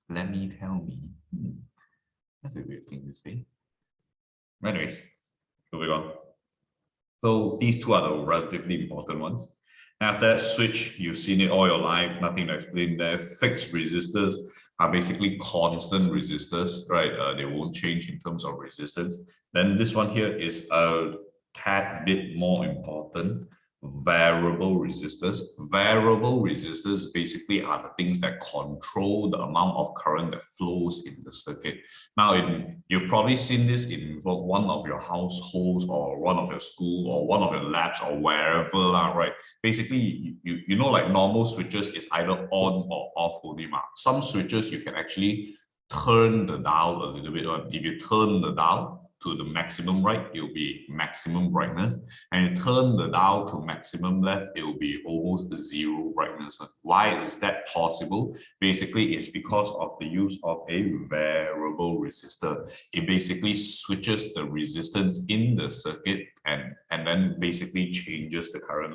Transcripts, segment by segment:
Let me tell me. That's a weird thing to say. Anyways, moving on. So these two are the relatively important ones. After that, switch, you've seen it all your life, nothing to explain there. Fixed resistors are basically constant resistors, right? They won't change in terms of resistance. Then this one here is a tad bit more important. Variable resistors. Variable resistors basically are the things that control the amount of current that flows in the circuit. Now, you've probably seen this in one of your households or one of your school or one of your labs or wherever, right? Basically, you know, like normal switches is either on or off only. Some switches you can actually turn the dial a little bit. If you turn the dial to the maximum right, it will be maximum brightness, and you turn the dial to maximum left, it will be almost zero brightness. Why is that possible? Basically, it's because of the use of a variable resistor. It basically switches the resistance in the circuit and then basically changes the current.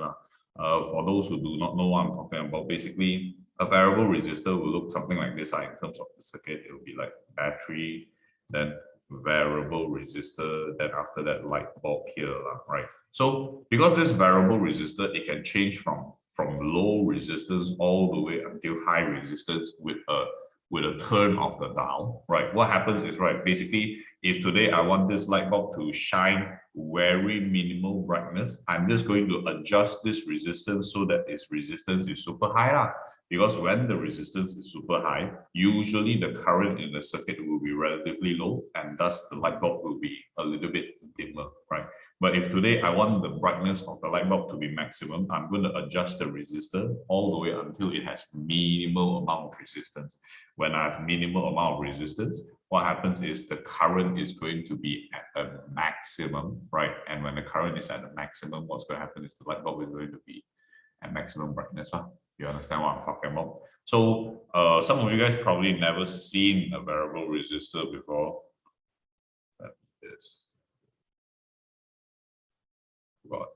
For those who do not know what I'm talking about, basically a variable resistor will look something like this in terms of the circuit. It will be like battery, then variable resistor, then after that light bulb here, right? So because this variable resistor, it can change from low resistance all the way until high resistance with a turn of the dial, right? What happens is, right, basically, if today I want this light bulb to shine very minimal brightness, I'm just going to adjust this resistance so that its resistance is super high. Because when the resistance is super high, usually the current in the circuit will be relatively low, and thus the light bulb will be a little bit dimmer, right? But if today I want the brightness of the light bulb to be maximum, I'm going to adjust the resistor all the way until it has minimal amount of resistance. When I have minimal amount of resistance, what happens is the current is going to be at a maximum, right? And when the current is at a maximum, what's going to happen is the light bulb is going to be at maximum brightness. You understand what I'm talking about? So some of you guys probably never seen a variable resistor before. That is what?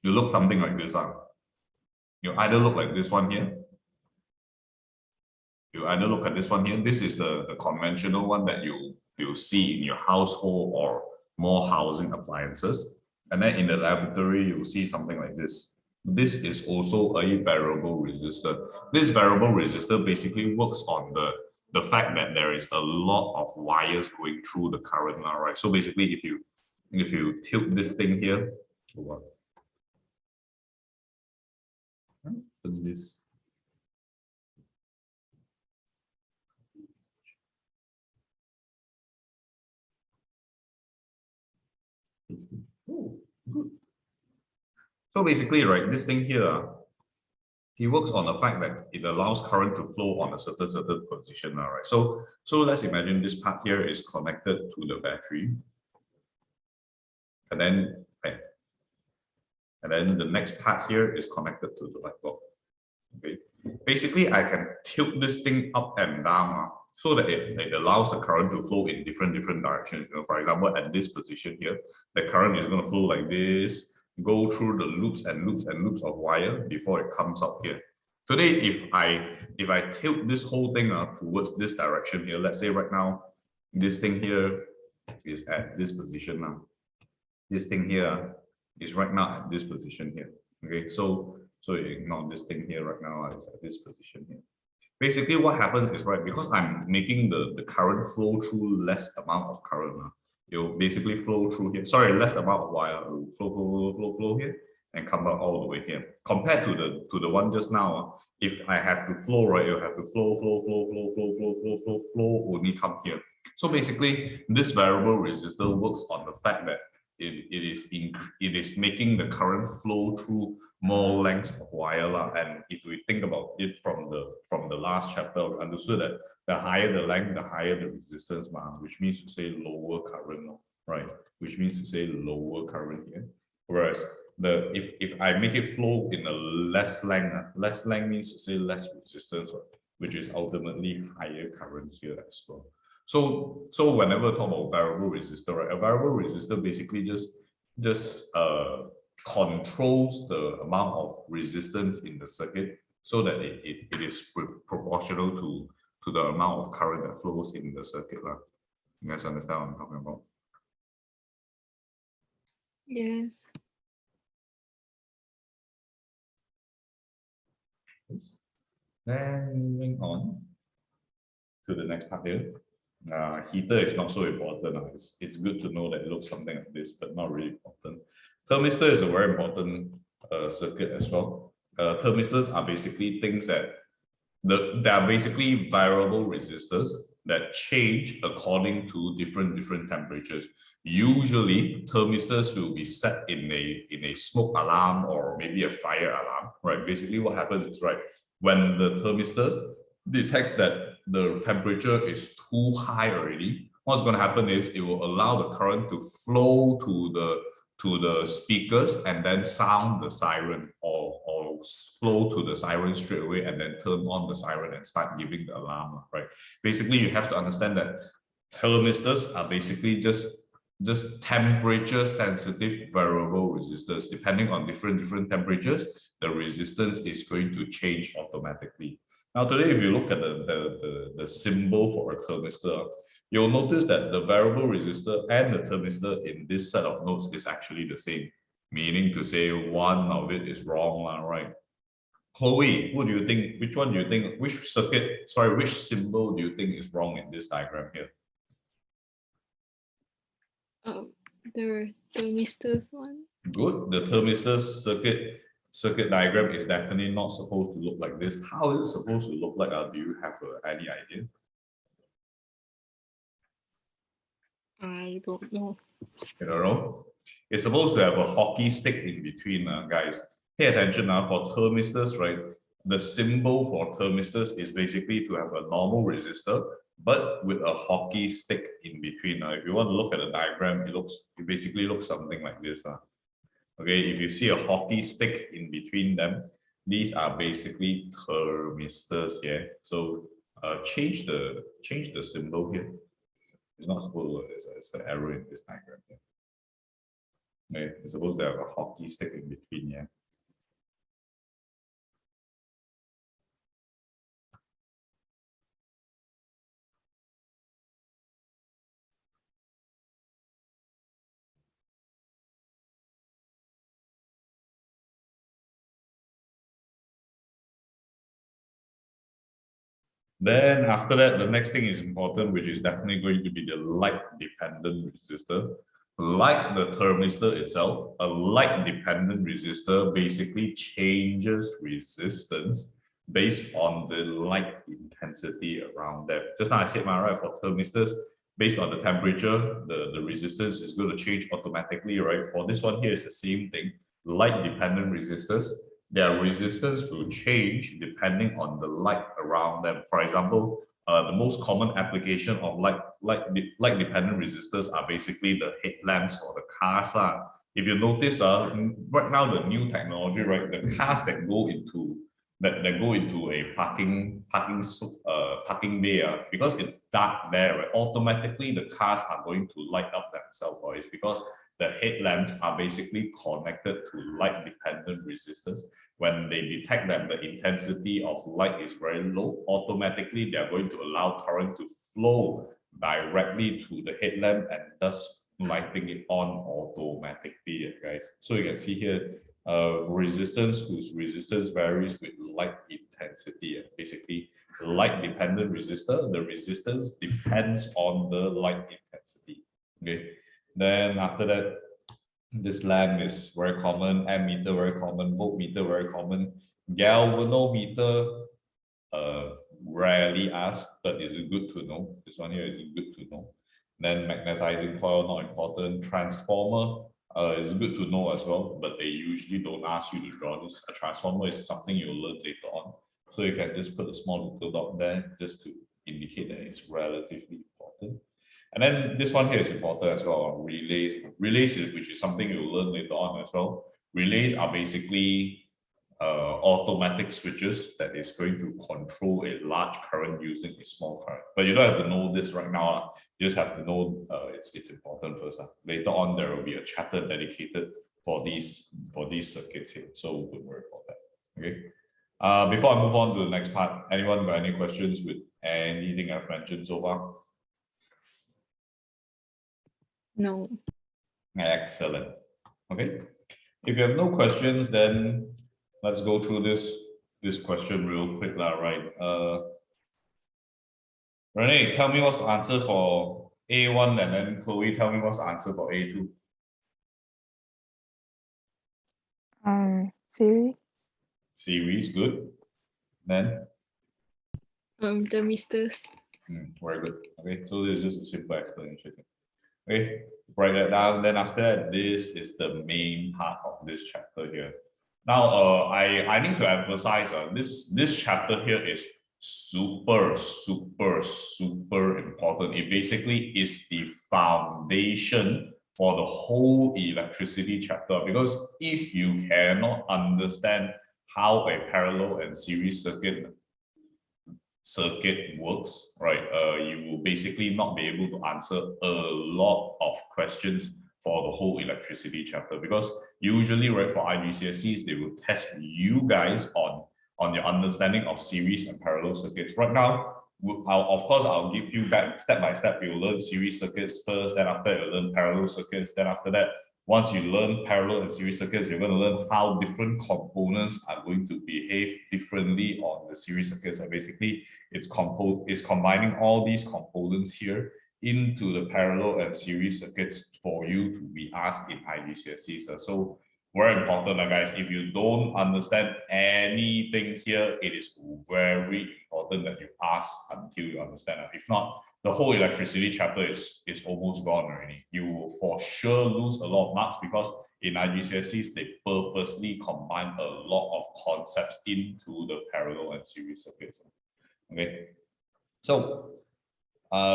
You look something like this. You either look like this one here. You either look at this one here. This is the conventional one that you'll see in your household or more housing appliances. And then in the laboratory, you'll see something like this. This is also a variable resistor. This variable resistor basically works on the fact that there is a lot of wires going through the current now, right? So basically, if you tilt this thing here, this. Oh, good. So basically, right, this thing here, he works on the fact that it allows current to flow on a certain position, right? So let's imagine this part here is connected to the battery, and then the next part here is connected to the light bulb. Okay, basically I can tilt this thing up and down so that it allows the current to flow in different directions. You know, for example, at this position here, the current is going to flow like this, go through the loops and loops of wire before it comes up here. Today, if I tilt this whole thing towards this direction here, let's say right now, this thing here is at this position now. This thing here is right now at this position here. Okay, so you ignore this thing here right now, it's at this position here. Basically, what happens is, right, because I'm making the current flow through less amount of current, it'll basically flow through here. Sorry, less amount of wire, flow here, and come out all the way here. Compared to the one just now, if I have to flow, right, you'll have to flow, only come here. So basically, this variable resistor works on the fact that it is making the current flow through more lengths of wire, and if we think about it from the last chapter, we understood that the higher the length, the higher the resistance, which means to say lower current, right? Which means to say lower current here. Whereas if I make it flow in a less length means to say less resistance, which is ultimately higher current here as well. So whenever we talk about variable resistor, right, a variable resistor basically just controls the amount of resistance in the circuit so that it is proportional to the amount of current that flows in the circuit. You guys understand what I'm talking about? Yes. Then moving on to the next part here. Heater is not so important. It's good to know that it looks something like this, but not really important. Thermistor is a very important circuit as well. Thermistors are basically things that they are basically variable resistors that change according to different temperatures. Usually, thermistors will be set in a smoke alarm or maybe a fire alarm, right? Basically, what happens is, right, when the thermistor detects that the temperature is too high already, what's going to happen is it will allow the current to flow to the speakers and then sound the siren or flow to the siren straight away and then turn on the siren and start giving the alarm, right? Basically, you have to understand that thermistors are basically just temperature sensitive variable resistors. Depending on different temperatures, the resistance is going to change automatically. Now today, if you look at the symbol for a thermistor, you'll notice that the variable resistor and the thermistor in this set of notes is actually the same, meaning to say one of it is wrong, right? Chloe, what do you think? Which one do you think? Which symbol do you think is wrong in this diagram here? The thermistor's one. Good. The thermistor's circuit diagram is definitely not supposed to look like this. How is it supposed to look like? Do you have any idea? I don't know. You don't know? It's supposed to have a hockey stick in between, guys. Pay attention now for thermistors, right? The symbol for thermistors is basically to have a normal resistor, but with a hockey stick in between. Now, if you want to look at the diagram, it basically looks something like this. Okay, if you see a hockey stick in between them, these are basically thermistors here. So change the symbol here. It's not supposed to, it's an arrow in this diagram here. Okay, it's supposed to have a hockey stick in between here. Then after that, the next thing is important, which is definitely going to be the light-dependent resistor. Like the thermistor itself, a light-dependent resistor basically changes resistance based on the light intensity around them. Just now I said, right, for thermistors, based on the temperature, the resistance is going to change automatically, right? For this one here, it's the same thing. Light-dependent resistors, their resistance will change depending on the light around them. For example, the most common application of light-dependent resistors are basically the headlamps or the cars. If you notice, right now the new technology, right, the cars that go into a parking bay, because it's dark there, right, automatically the cars are going to light up themselves. Or it's because the headlamps are basically connected to light-dependent resistors. When they detect that the intensity of light is very low, automatically they are going to allow current to flow directly to the headlamp and thus lighting it on automatically, guys. So you can see here, resistance whose resistance varies with light intensity. Basically, light-dependent resistor, the resistance depends on the light intensity. Okay. Then after that, this lamp is very common, ammeter very common, voltmeter very common, galvanometer rarely asked, but it's good to know. This one here is good to know. Then magnetizing coil, not important. Transformer is good to know as well, but they usually don't ask you to draw this. A transformer is something you'll learn later on. So you can just put a small little dot there just to indicate that it's relatively important. And then this one here is important as well, relays. Relays, which is something you'll learn later on as well. Relays are basically automatic switches that is going to control a large current using a small current. But you don't have to know this right now. You just have to know it's important first. Later on, there will be a chapter dedicated for these circuits here. So don't worry about that. Okay. Before I move on to the next part, anyone got any questions with anything I've mentioned so far? No. Excellent. Okay. If you have no questions, then let's go through this question real quick, right? Renee, tell me what's the answer for A1, and then Chloe, tell me what's the answer for A2. Series. Series, good. Then? Thermistors. Very good. Okay, so this is just a simple explanation. Okay, write that down. Then after that, this is the main part of this chapter here. Now, I need to emphasize this chapter here is super important. It basically is the foundation for the whole electricity chapter, because if you cannot understand how a parallel and series circuit works, right, you will basically not be able to answer a lot of questions for the whole electricity chapter, because usually, right, for IGCSEs, they will test you guys on your understanding of series and parallel circuits. Right now, of course, I'll give you back step by step. You'll learn series circuits first, then after you'll learn parallel circuits, then after that, once you learn parallel and series circuits, you're going to learn how different components are going to behave differently on the series circuits. And basically, it's combining all these components here into the parallel and series circuits for you to be asked in IGCSEs. So very important, guys. If you don't understand anything here, it is very important that you ask until you understand. If not, the whole electricity chapter is almost gone already. You will for sure lose a lot of marks, because in IGCSEs, they purposely combine a lot of concepts into the parallel and series circuits. Okay, so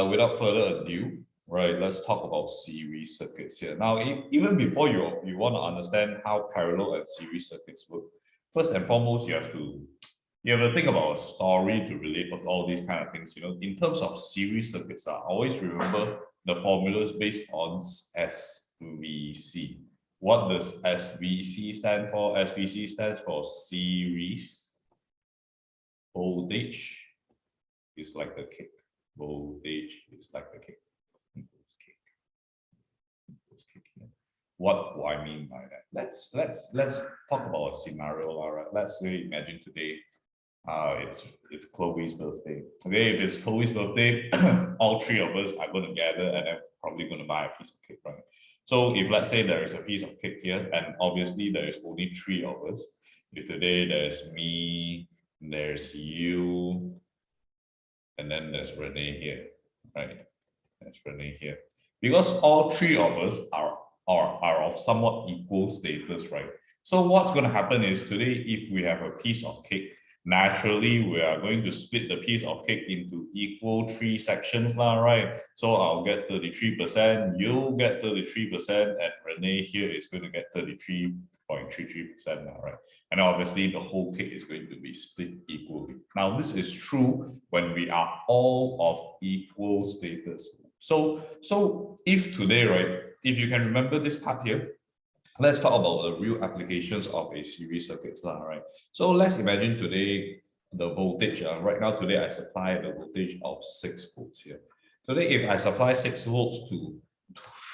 without further ado, right, let's talk about series circuits here. Now, even before you want to understand how parallel and series circuits work, first and foremost, you have to think about a story to relate with all these kind of things. In terms of series circuits, always remember the formulas based on SVC. What does SVC stand for? SVC stands for series voltage is like the kick. Voltage is like the kick. What do I mean by that? Let's talk about a scenario. All right, let's say imagine today it's Chloe's birthday. Okay, if it's Chloe's birthday, all three of us are going to gather and then probably going to buy a piece of cake, right? So if let's say there is a piece of cake here, and obviously there is only three of us. If today there's me, there's you, and then there's Renee here, right? There's Renee here. Because all three of us are of somewhat equal status, right? So what's going to happen is today, if we have a piece of cake, naturally we are going to split the piece of cake into equal three sections, right? So I'll get 33%, you'll get 33%, and Renee here is going to get 33.33% now, right? And obviously the whole cake is going to be split equally. Now this is true when we are all of equal status. So if today, right, if you can remember this part here, let's talk about the real applications of a series circuits, right? So let's imagine today the voltage. Right now, today I supply the voltage of 6 volts here. Today, if I supply 6 volts to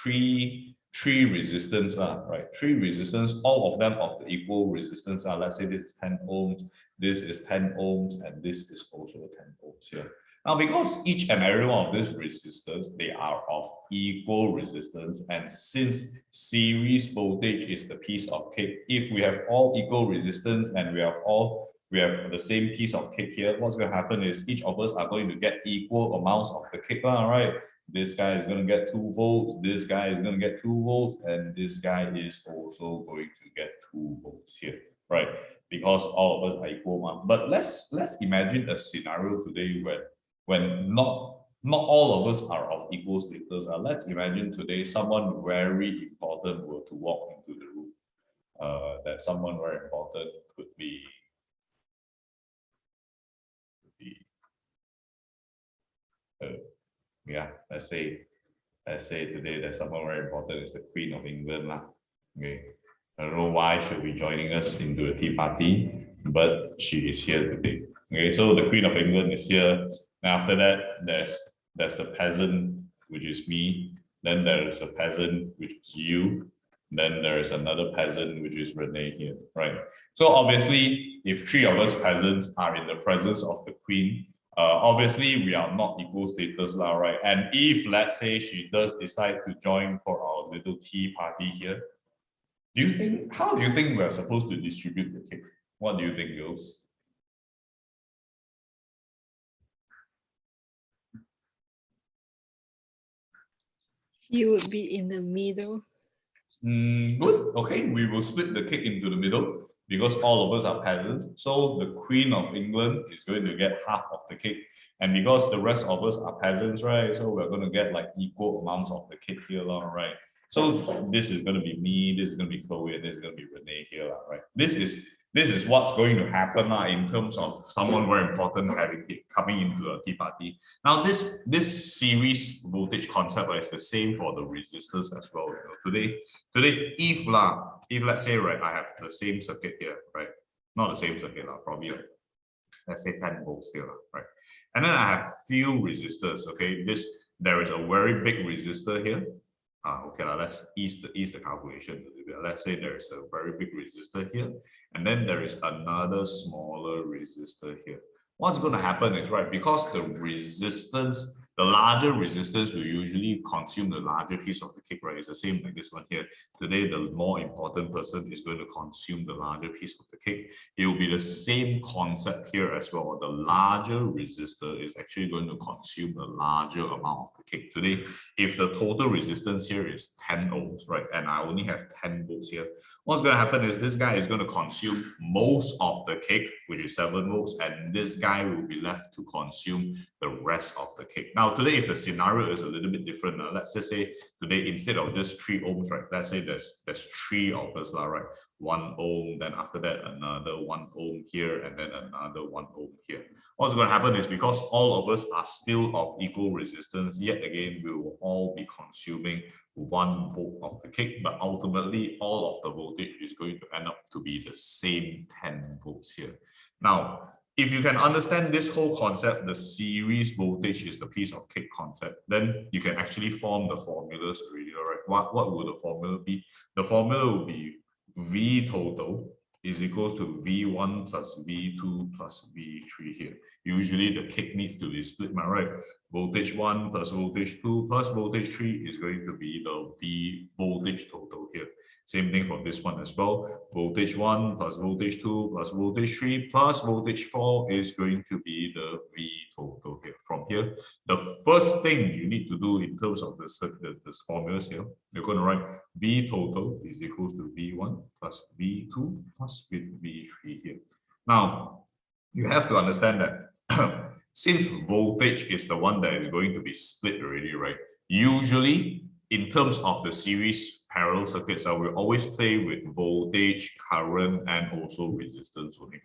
three resistance, right? 3 resistance, all of them of the equal resistance. Let's say this is 10 ohms, this is 10 ohms, and this is also 10 ohms here. Now, because each and every one of these resistors, they are of equal resistance, and since series voltage is the piece of cake, if we have all equal resistance and we have the same piece of cake here, what's going to happen is each of us are going to get equal amounts of the cake, right? This guy is going to get 2 volts, this guy is going to get 2 volts, and this guy is also going to get 2 volts here, right? Because all of us are equal. But let's imagine a scenario today when not all of us are of equal status. Let's imagine today someone very important were to walk into the room. that someone very important could be yeah, let's say today that someone very important is the Queen of England lah. Okay, I don't know why she'll be joining us into a tea party, but she is here today. Okay, so the Queen of England is here. And after that, there's the peasant, which is me. Then there is a peasant, which is you. Then there is another peasant, which is Renee here, right? So obviously, if three of us peasants are in the presence of the Queen, obviously we are not equal status lah, right? And if let's say she does decide to join for our little tea party here, how do you think we're supposed to distribute the cake? What do you think, girls? You would be in the middle. Good. Okay, we will split the cake into the middle because all of us are peasants. So the Queen of England is going to get half of the cake. And because the rest of us are peasants, right? So we're going to get like equal amounts of the cake here, right? So this is going to be me, this is going to be Chloe, and this is going to be Renee here, right? This is what's going to happen in terms of someone very important coming into a tea party. Now this series voltage concept is the same for the resistors as well. Today, if let's say, right, I have the same circuit here, right? Not the same circuit, probably let's say 10 volts here, right? And then I have few resistors. Okay, there is a very big resistor here. Okay, let's ease the calculation a little bit. Let's say there's a very big resistor here, and then there is another smaller resistor here. What's going to happen is, right, because the larger resistance will usually consume the larger piece of the cake, right? It's the same like this one here. Today, the more important person is going to consume the larger piece of the cake. It will be the same concept here as well. The larger resistor is actually going to consume the larger amount of the cake. Today, if the total resistance here is 10 ohms, right, and I only have 10 volts here, what's going to happen is this guy is going to consume most of the cake, which is 7 volts, and this guy will be left to consume the rest of the cake. Now, today, if the scenario is a little bit different, let's just say today, instead of just 3 ohms, right, let's say there's 3 of us, right, 1 ohm, then after that, another 1 ohm here, and then another 1 ohm here. What's going to happen is because all of us are still of equal resistance, yet again, we will all be consuming 1 volt of the cake, but ultimately all of the voltage is going to end up to be the same 10 volts here. Now, if you can understand this whole concept, the series voltage is the piece of cake concept, then you can actually form the formulas already, right? What would the formula be? The formula will be V total is equals to V1 plus V2 plus V3 here. Usually the cake needs to be split, right? Voltage 1 plus voltage 2 plus voltage 3 is going to be the V voltage total here. Same thing for this one as well. Voltage 1 plus voltage 2 plus voltage 3 plus voltage 4 is going to be the V total here. From here, the first thing you need to do in terms of this formulas here, you're going to write V total is equals to V1 plus V2 plus V3 here. Now, you have to understand that since voltage is the one that is going to be split already, right? Usually, in terms of the series parallel circuits, we always play with voltage, current, and also resistance only.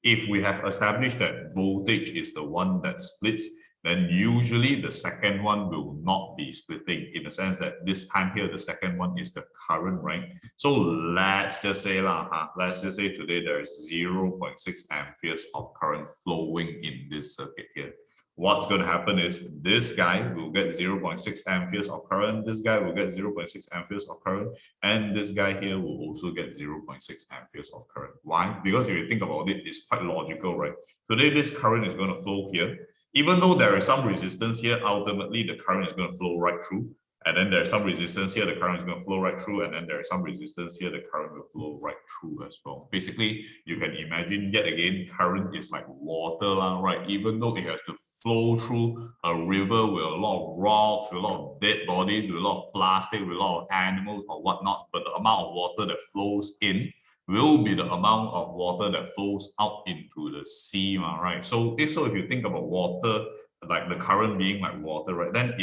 If we have established that voltage is the one that splits, then usually the second one will not be splitting, in the sense that this time here, the second one is the current, right? So let's just say today there is 0.6 amperes of current flowing in this circuit here. What's going to happen is this guy will get 0.6 amperes of current, this guy will get 0.6 amperes of current, and this guy here will also get 0.6 amperes of current. Why? Because if you think about it, it's quite logical, right? Today, this current is going to flow here. Even though there is some resistance here, ultimately the current is going to flow right through. And then there's some resistance here, the current is going to flow right through. And then there's some resistance here, the current will flow right through as well. Basically, you can imagine yet again, current is like water, right? Even though it has to flow through a river with a lot of rocks, with a lot of dead bodies, with a lot of plastic, with a lot of animals or whatnot, but the amount of water that flows in will be the amount of water that flows out into the sea, right? So if you think about water, like the current being like water, right, then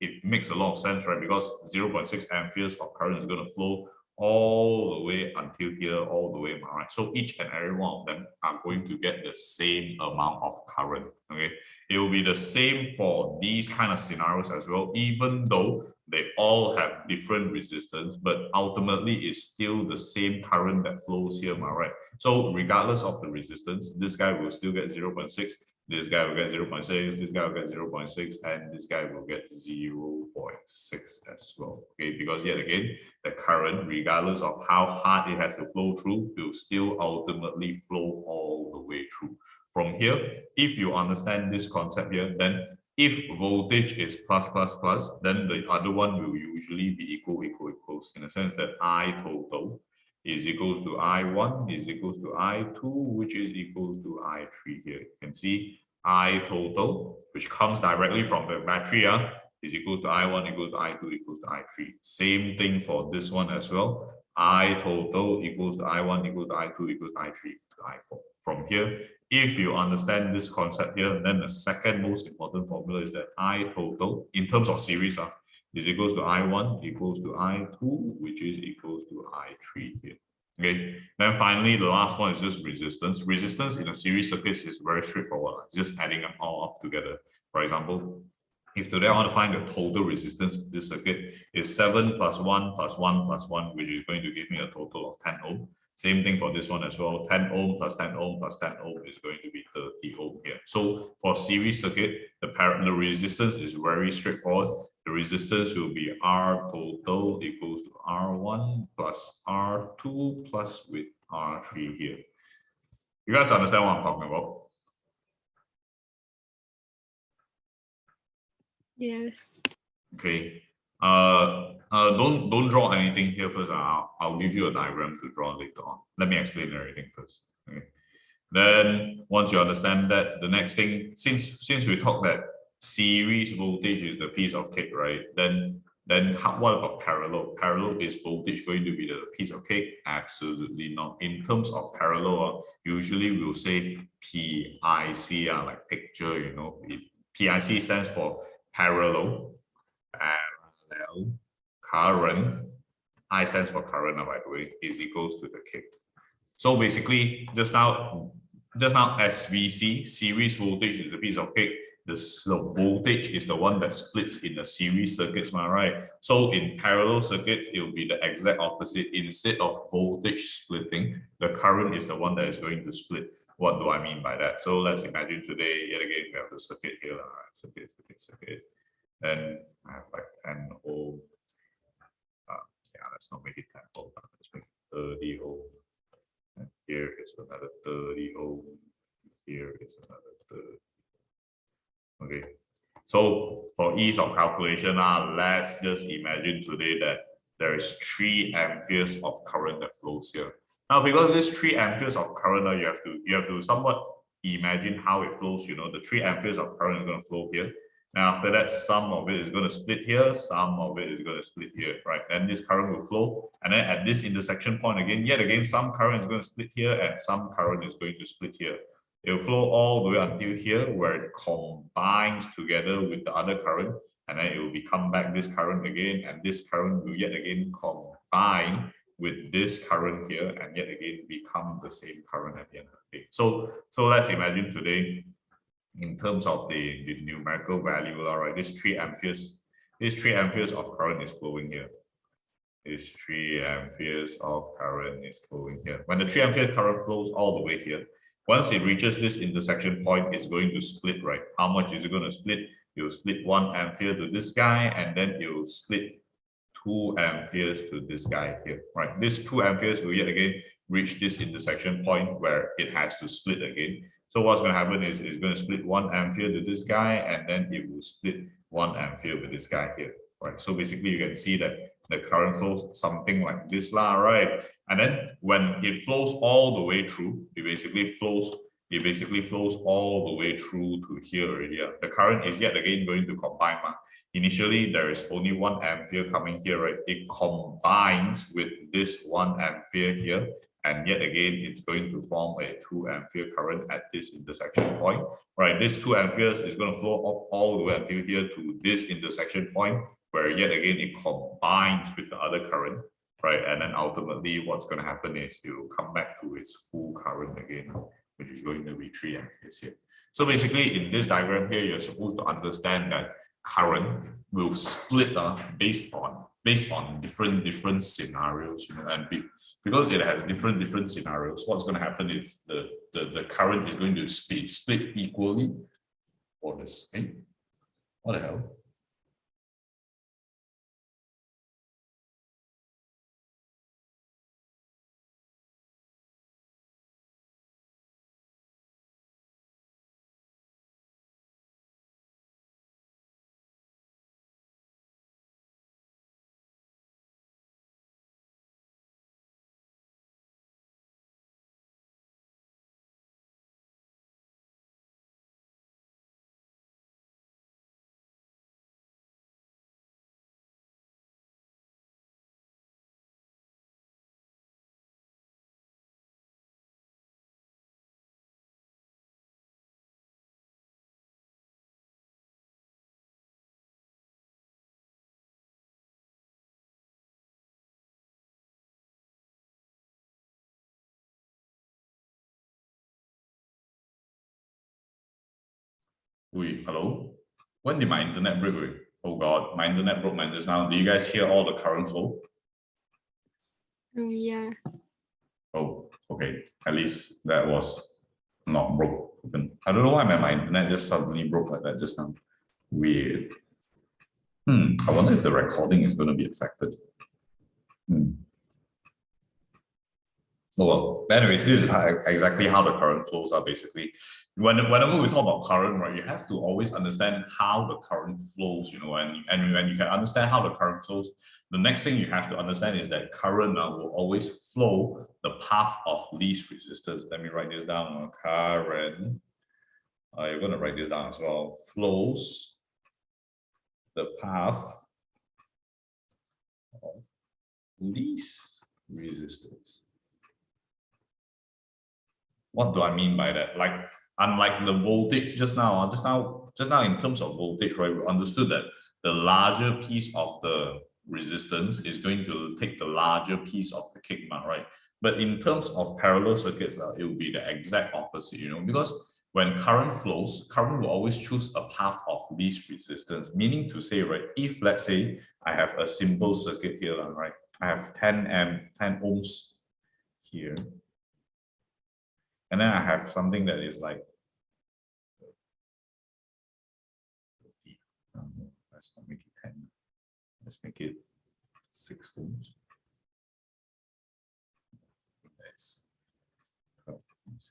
it makes a lot of sense, right? Because 0.6 amperes of current is going to flow all the way until here, all the way, am I right? So each and every one of them are going to get the same amount of current, okay? It will be the same for these kind of scenarios as well, even though they all have different resistance, but ultimately it's still the same current that flows here, am I right? So regardless of the resistance, this guy will still get 0.6, this guy will get 0.6, this guy will get 0.6, and this guy will get 0.6 as well. Okay, because yet again, the current, regardless of how hard it has to flow through, will still ultimately flow all the way through. From here, if you understand this concept here, then if voltage is plus plus plus, then the other one will usually be equals, in the sense that I total is equals to I1 is equals to I2, which is equals to I3 here. You can see I total, which comes directly from the battery, is equals to I1 equals to I2 equals to I3. Same thing for this one as well. I total equals to I1 equals to I2 equals to I3 to I4. From here, if you understand this concept here, then the second most important formula is that I total, in terms of series, is equals to I1 equals to I2, which is equals to I3 here. Okay, then finally, the last one is just resistance. Resistance in a series circuit is very straightforward, just adding them all up together. For example, if today I want to find the total resistance of this circuit is 7 plus 1 plus 1 plus 1, which is going to give me a total of 10 ohm. Same thing for this one as well. 10 ohm plus 10 ohm plus 10 ohm is going to be 30 ohm here. So for series circuit, the resistance is very straightforward. The resistance will be R total equals to R1 plus R2 plus with R3 here. You guys understand what I'm talking about? Yes. Okay. Don't draw anything here first. I'll give you a diagram to draw later on. Let me explain everything first. Okay. Then once you understand that, the next thing, since we talked that series voltage is the piece of cake, right? Then what about parallel? Parallel, is voltage going to be the piece of cake? Absolutely not. In terms of parallel, usually we'll say PIC, like picture, you know. PIC stands for parallel current. I stands for current, by the way, is equals to the cake. So basically, just now as we see, series voltage is the piece of cake. The voltage is the one that splits in the series circuits, right? So in parallel circuits, it will be the exact opposite. Instead of voltage splitting, the current is the one that is going to split. What do I mean by that? So let's imagine today, yet again, we have the circuit here, circuit. Then I have like 10 ohm. Yeah, let's not make it 10 ohm. Let's make it 30 ohm. And here is another 30 ohm. Here is another 30. Okay. So for ease of calculation, let's just imagine today that there is 3 amperes of current that flows here. Now, because this 3 amperes of current, you have to somewhat imagine how it flows. You know, the 3 amperes of current is going to flow here. Now, after that, some of it is going to split here, some of it is going to split here, right? And this current will flow. And then at this intersection point again, yet again, some current is going to split here and some current is going to split here. It will flow all the way until here, where it combines together with the other current, and then it will become back this current again, and this current will yet again combine with this current here, and yet again become the same current at the end of the day. So let's imagine today, in terms of the numerical value, all right, this 3 amperes of current is flowing here. This 3 amperes of current is flowing here. When the 3 ampere current flows all the way here, once it reaches this intersection point, it's going to split, right? How much is it going to split? It will split 1 ampere to this guy, and then it will split 2 amperes to this guy here, right? This 2 amperes will yet again reach this intersection point where it has to split again. So what's going to happen is it's going to split 1 ampere to this guy, and then it will split 1 ampere with this guy here, right? So basically you can see that the current flows something like this, right? And then when it flows all the way through, it basically flows all the way through to here already. The current is yet again going to combine. Initially, there is only 1 ampere coming here, right? It combines with this 1 ampere here, and yet again, it's going to form a 2 ampere current at this intersection point, right? This 2 amperes is going to flow up all the way until here to this intersection point, where yet again it combines with the other current, right? And then ultimately what's going to happen is it will come back to its full current again, which is going to be 3 amperes here. So basically in this diagram here, you're supposed to understand that current will split based on different scenarios, you know, and because it has different scenarios, what's going to happen is the current is going to split equally for this. Hey, what the hell? Wait, hello? When did my internet break? Oh God, my internet broke just now. Do you guys hear all the current flow? Oh, yeah. Oh, okay. At least that was not broken. I don't know why my internet just suddenly broke like that just now. Weird. I wonder if the recording is going to be affected. Oh, well, anyways, this is exactly how the current flows are basically. Whenever we talk about current, right, you have to always understand how the current flows, you know, and when you can understand how the current flows, the next thing you have to understand is that current will always flow the path of least resistance. Let me write this down. Current, I'm going to write this down as well. Flows the path of least resistance. What do I mean by that? Like, unlike the voltage just now in terms of voltage, right, we understood that the larger piece of the resistance is going to take the larger piece of the kickback, right? But in terms of parallel circuits, it will be the exact opposite, you know, because when current flows, current will always choose a path of least resistance, meaning to say, right, if let's say I have a simple circuit here, right, I have 10 ohms here. And then I have something that is like, let's not make it 10. Let's make it 6 ohms. That's 12 ohms.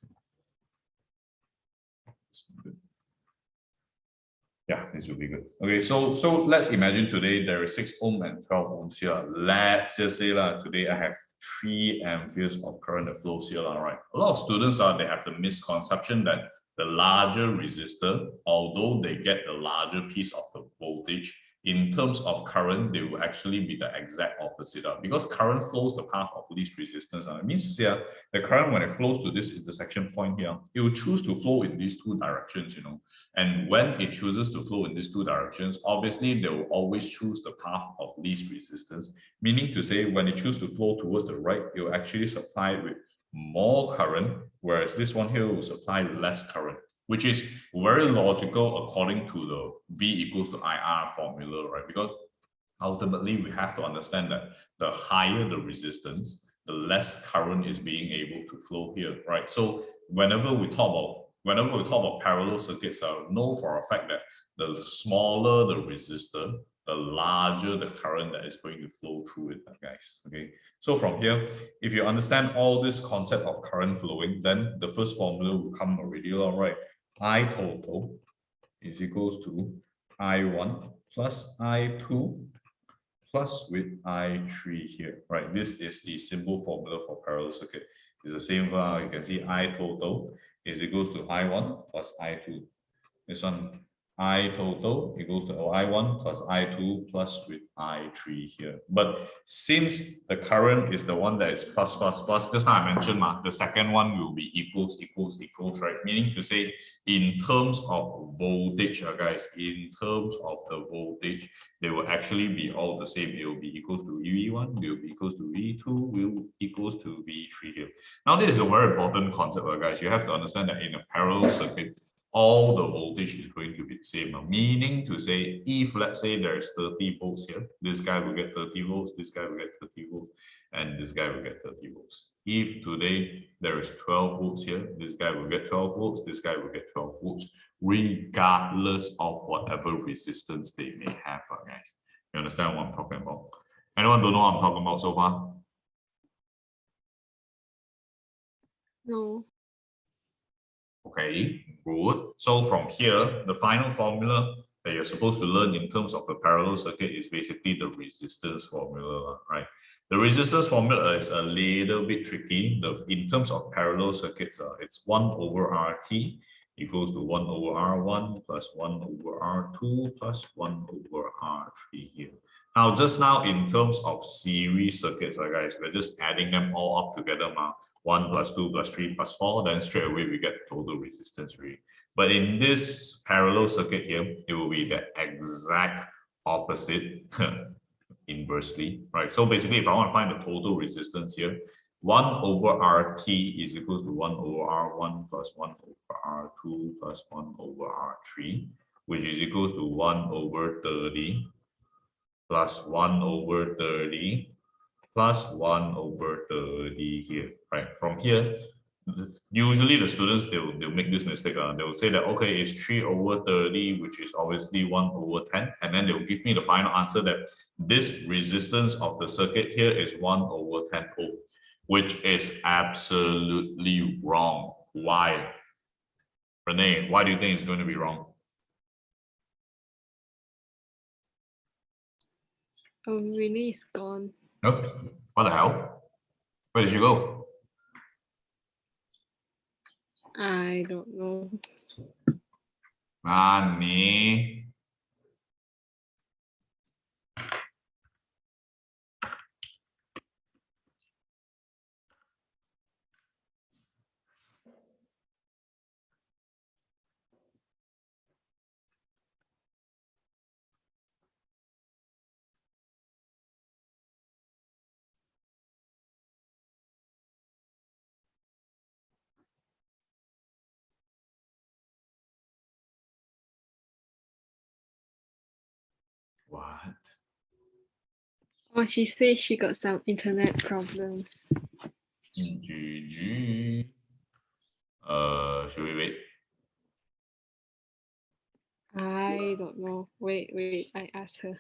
Yeah, this will be good. Okay, so let's imagine today there is 6 ohm and 12 ohms here. Let's just say that today I have 3 amperes of current that flows here. All right. A lot of students they have the misconception that the larger resistor, although they get the larger piece of the voltage, in terms of current, they will actually be the exact opposite. Because current flows the path of least resistance. It means here, the current, when it flows to this intersection point here, it will choose to flow in these 2 directions, you know. And when it chooses to flow in these 2 directions, obviously, they will always choose the path of least resistance, meaning to say when it chooses to flow towards the right, it will actually supply it with more current, whereas this one here will supply less current, which is very logical according to the V equals to IR formula, right? Because ultimately we have to understand that the higher the resistance, the less current is being able to flow here, right? So whenever we talk about parallel circuits, know for a fact that the smaller the resistor, the larger the current that is going to flow through it, guys. Okay, so from here, if you understand all this concept of current flowing, then the first formula will come already. All right, I total is equals to I1 plus I2 plus with I3 here, right? This is the simple formula for parallel circuit. It's the same. You can see I total is equals to I1 plus I2. This one I total equals to I1 plus I2 plus with I3 here. But since the current is the one that is plus, just now I mentioned, the second one will be equals, right? Meaning to say, in terms of voltage, guys, in terms of the voltage, they will actually be all the same. It will be equals to V1, will be equals to V2, will equals to V3 here. Now, this is a very important concept, guys. You have to understand that in a parallel circuit, all the voltage is going to be the same. Meaning to say, if let's say there's 30 volts here, this guy will get 30 volts, this guy will get 30 volts, and this guy will get 30 volts. If today there is 12 volts here, this guy will get 12 volts, this guy will get 12 volts, regardless of whatever resistance they may have, guys. You understand what I'm talking about? Anyone don't know what I'm talking about so far? No. Okay, good. So from here, the final formula that you're supposed to learn in terms of a parallel circuit is basically the resistance formula, right? The resistance formula is a little bit tricky. In terms of parallel circuits, it's 1 over RT equals to 1 over R1 plus 1 over R2 plus 1 over R3 here. Now, just now in terms of series circuits, guys, we're just adding them all up together now. 1 plus 2 plus 3 plus 4, then straight away we get total resistance rate. But in this parallel circuit here, it will be the exact opposite inversely, right? So basically, if I want to find the total resistance here, 1 over RT is equals to 1 over R1 plus 1 over R2 plus 1 over R3, which is equals to 1 over 30 plus 1 over 30 plus 1 over 30 here, right? From here, usually the students, they'll make this mistake. They'll say that, okay, it's 3 over 30, which is obviously 1 over 10. And then they'll give me the final answer that this resistance of the circuit here is 1 over 10 ohm, which is absolutely wrong. Why? Renee, why do you think it's going to be wrong? Renee is gone. Okay. What the hell? Where did you go? I don't know. Nani? What? Oh, she says she got some internet problems. GG. Should we wait? I don't know. Wait, I asked her.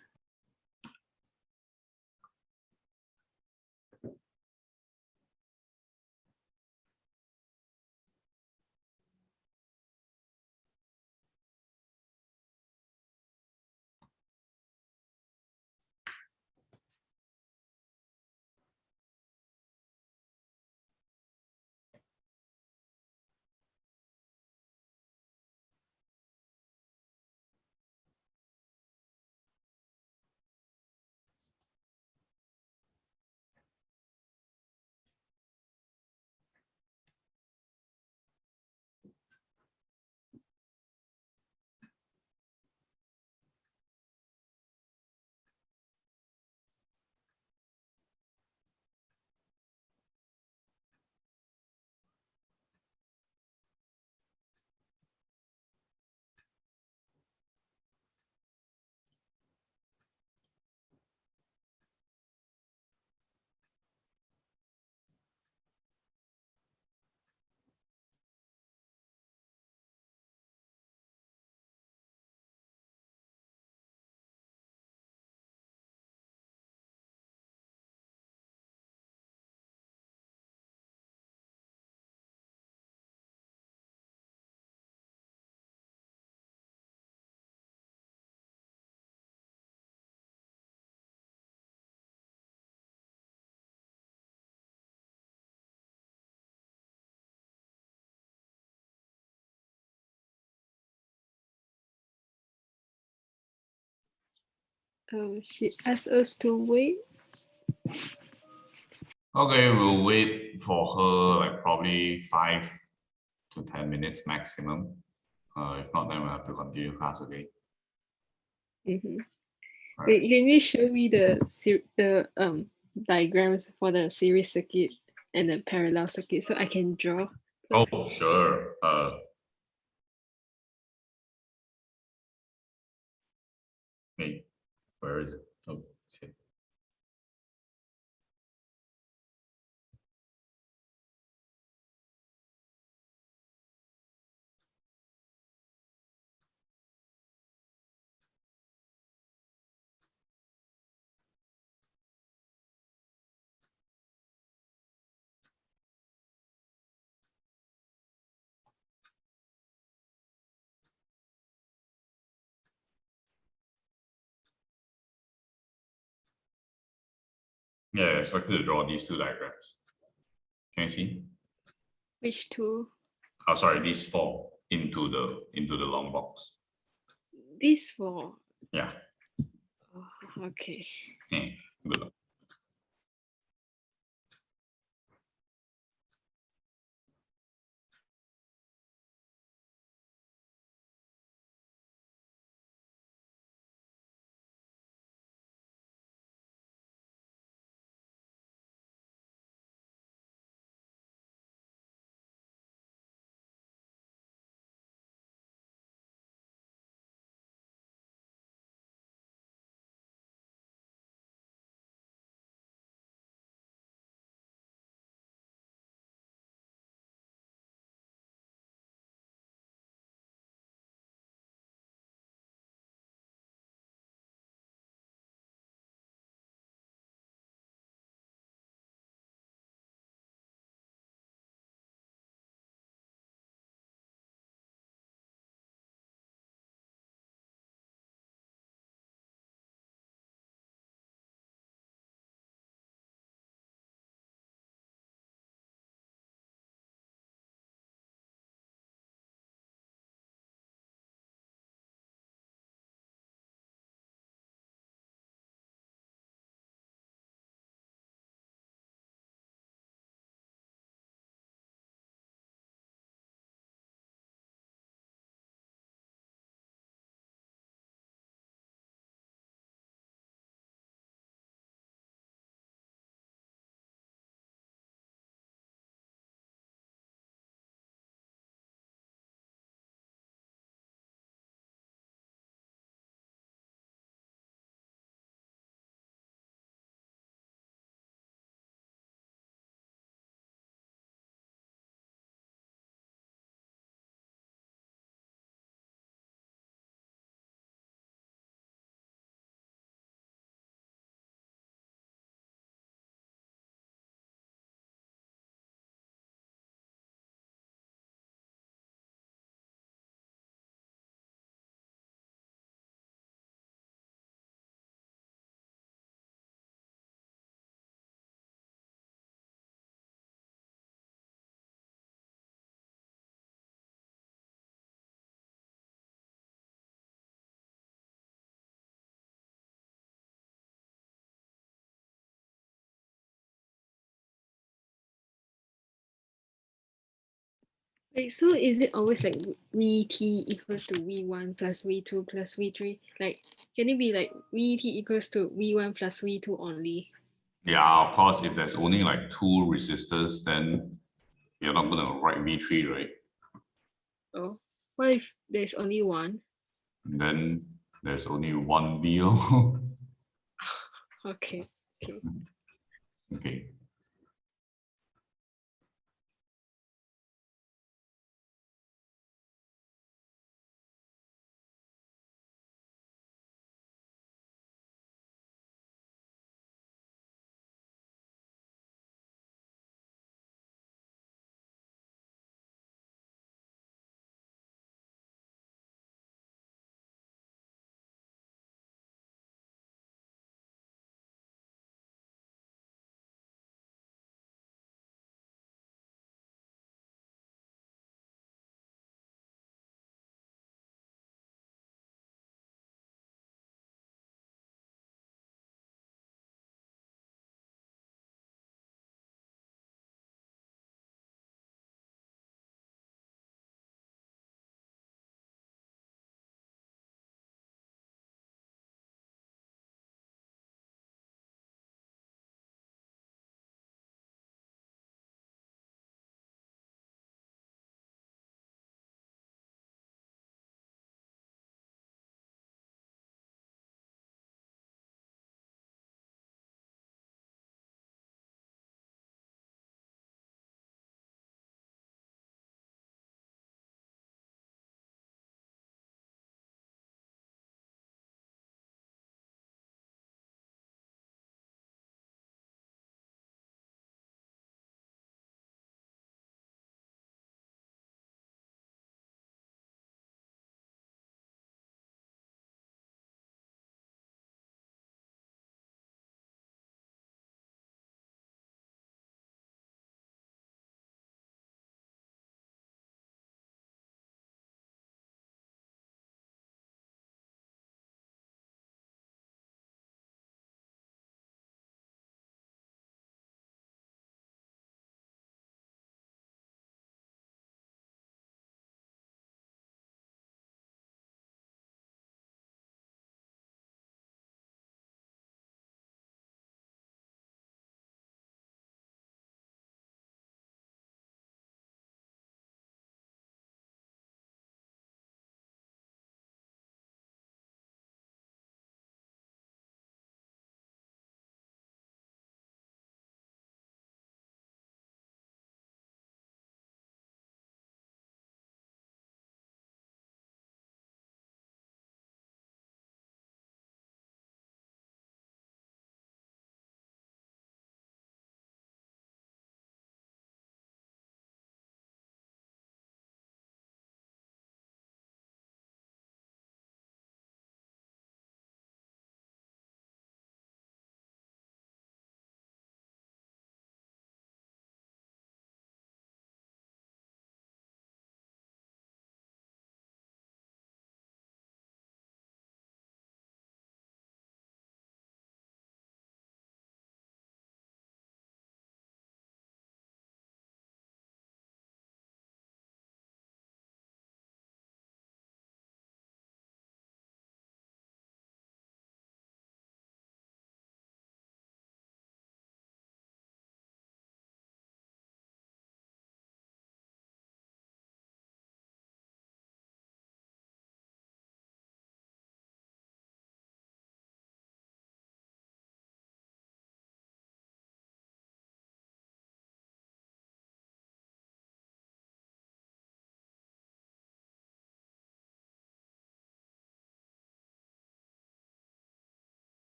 She asked us to wait. Okay, we'll wait for her like probably 5 to 10 minutes maximum. If not, then we'll have to continue class again. Mm-hmm. Right. Wait, can you show me the diagrams for the series circuit and the parallel circuit so I can draw? Oh, sure. Hey, where is it? Oh, it's here. Yeah, I expected to draw these two diagrams. Can you see? Which two? Oh, sorry, these four into the long box. These four. Yeah. Oh, okay. Good luck. Wait, so is it always like Vt equals to V1 plus V2 plus V3? Like, can it be like Vt equals to V1 plus V2 only? Yeah, of course, if there's only like two resistors, then you're not going to write V3, right? Oh, what if there's only one? And then there's only one V. Okay, okay. Okay.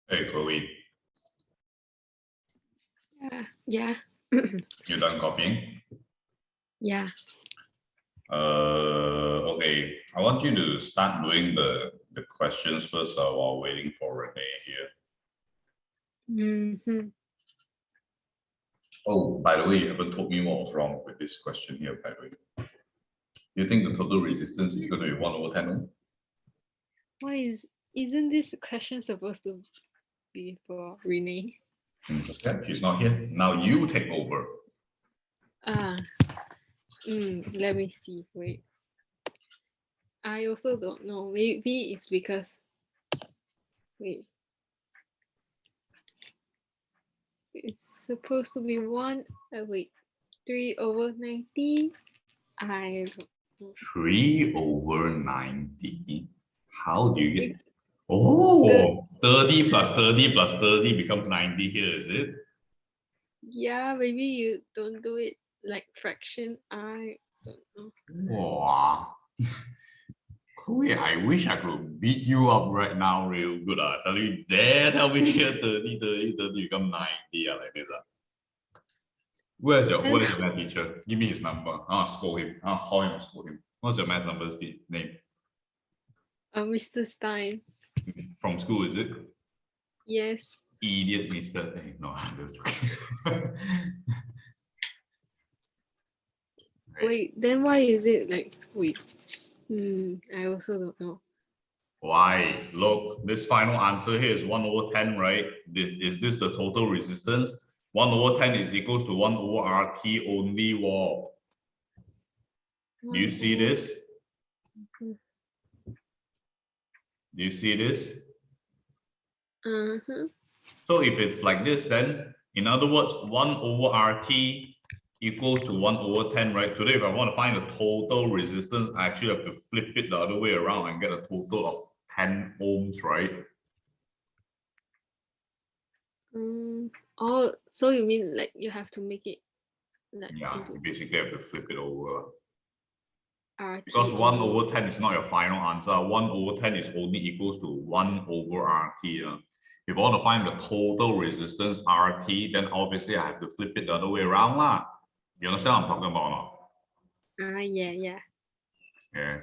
Hey, Chloe, Yeah. you done copying? Yeah. Okay. I want you to start doing the questions first while waiting for Renee here. Mm-hmm. Oh, by the way, you haven't told me what was wrong with this question here, by the way. You think the total resistance is going to be 1/10 ohm? Why isn't this question supposed to be for Renee? Okay, she's not here. Now you take over. Let me see. Wait. I also don't know. Maybe it's because wait. It's supposed to be 3/90. I don't know. 3/90. How do you get? Oh, 30 plus 30 plus 30 becomes 90 here, is it? Yeah, maybe you don't do it like fraction. I don't know. Wow. Chloe, I wish I could beat you up right now real good. Tell you, tell me here 30, 30, 30 become 90 like this. Where's your math teacher? Give me his number. I'll scold him. I'll call him and scold him. What's your math number's name? Mr. Stein. From school, is it? Yes. Idiot Mr. Hey, no, I'm just joking. Wait, then why is it like wait? I also don't know. Why? Look, this final answer here is 1/10, right? Is this the total resistance? 1/10 is equals to 1/RT only wall. Do you see this? Do you see this? So if it's like this, then in other words, 1/RT equals to 1/10, right? Today, if I want to find the total resistance, I actually have to flip it the other way around and get a total of 10 ohms, right? Oh, so you mean like you have to make it like Yeah, you basically have to flip it over. RT Because 1/10 is not your final answer. 1/10 is only equals to 1/RT. If I want to find the total resistance RT, then obviously I have to flip it the other way around lah. You understand what I'm talking about now? Yeah. Yeah.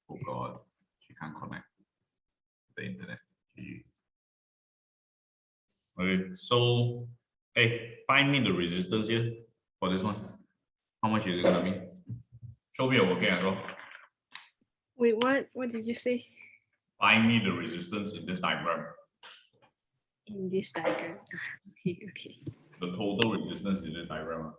Oh God, she can't connect the internet. Okay, so hey, find me the resistance here for this one. How much is it gonna be? Show me your working as well. Wait, what did you say? Find me the resistance in this diagram. In this diagram. Okay. The total resistance in this diagram.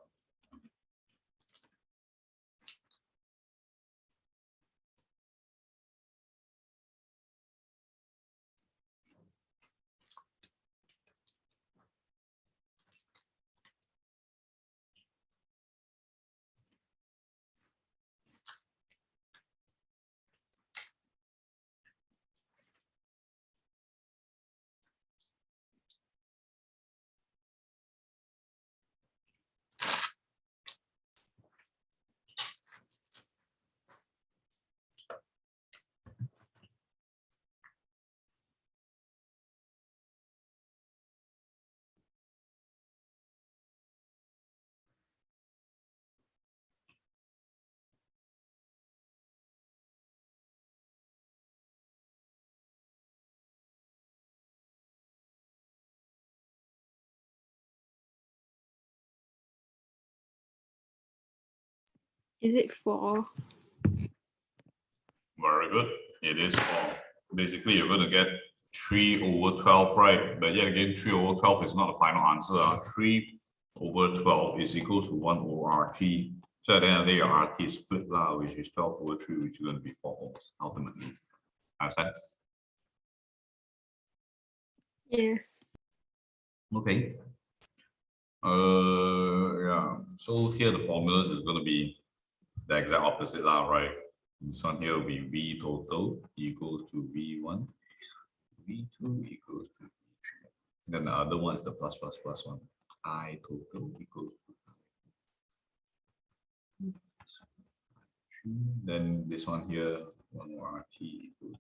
Is it 4? Very good. It is 4. Basically, you're going to get 3/12, right? But yet again, 3/12 is not the final answer. 3/12 is equals to 1/RT. So at the end of the day, your RT is flipped, which is 12/3, which is going to be 4 ohms ultimately. Understand? Yes. Okay. Yeah. So here the formulas is going to be the exact opposite, right? This one here will be V total equals to V1, V2 equals to V3. Then the other one is the plus one. I total equals to then this one here, 1/RT equals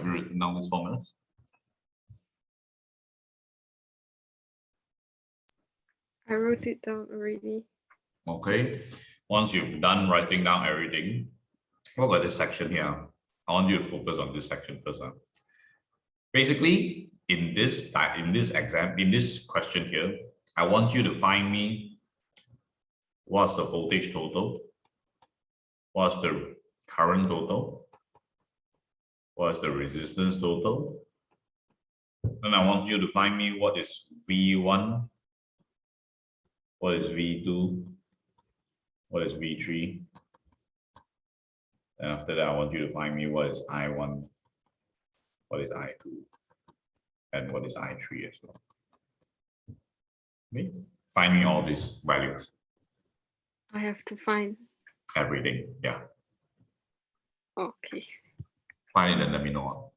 Have you written down these formulas? I wrote it down already. Okay. Once you've done writing down everything, look at this section here. I want you to focus on this section first. Basically, in this question here, I want you to find me what's the voltage total, what's the current total, what's the resistance total. Then I want you to find me what is V1, what is V2, what is V3. And after that, I want you to find me what is I1, what is I2, and what is I3 as well. Okay. Find me all these values. I have to find. Everything, yeah. Okay. Find it and let me know.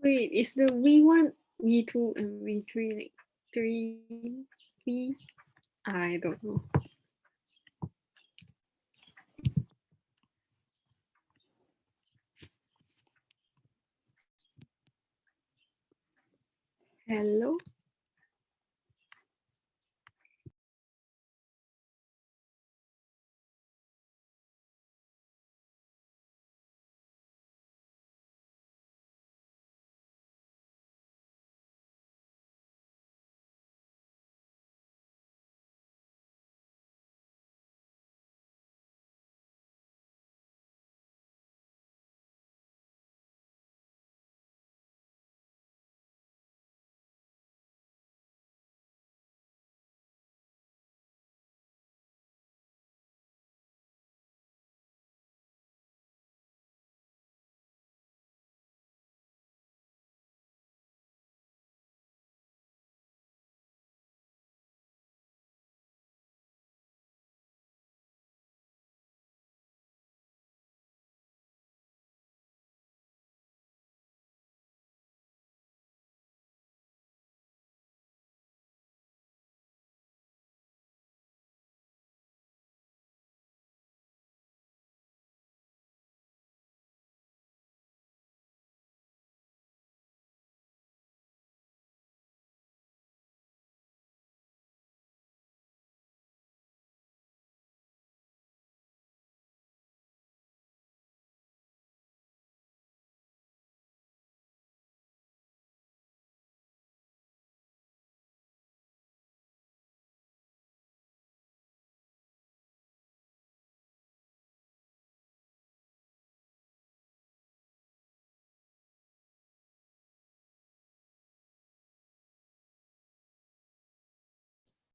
Wait, is the V1, V2, and V3 like 3V? I don't know. Hello?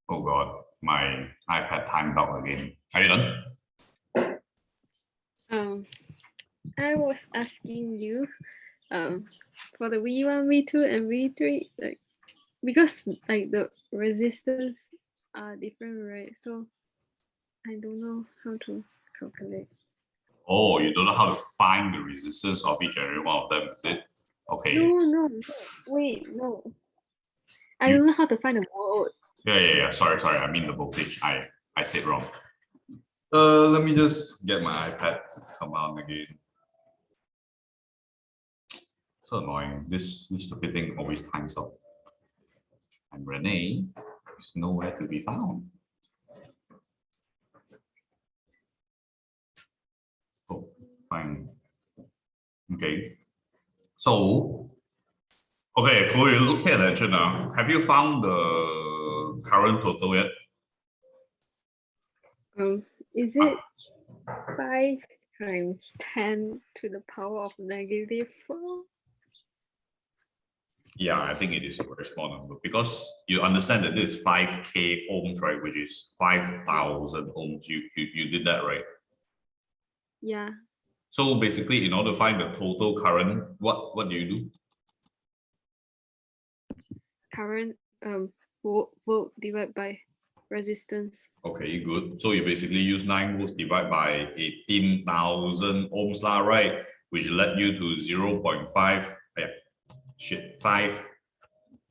Oh God, my iPad timed out again. Are you done? I was asking you, for the V1, V2, and V3, like because like the resistors are different, right? So I don't know how to calculate. Oh, you don't know how to find the resistance of each and every one of them, is it? Okay. No, wait, no. I don't know how to find the volt. Yeah. Sorry. I mean the voltage. I said wrong. Let me just get my iPad to come on again. So annoying. This stupid thing always times out. And Renee is nowhere to be found. Oh, fine. Okay. So, okay, Chloe, look, pay attention now. Have you found the current total yet? Is it 5 times 10 to the power of -4? Yeah, I think it is a very small number because you understand that this is 5K ohms, right? Which is 5,000 ohms. You did that, right? Yeah. So basically, in order to find the total current, what do you do? Current volt divided by resistance. Okay, good. So you basically use 9 volts divided by 18,000 ohms, lah, right? Which led you to 0.5. Yeah, shit, 5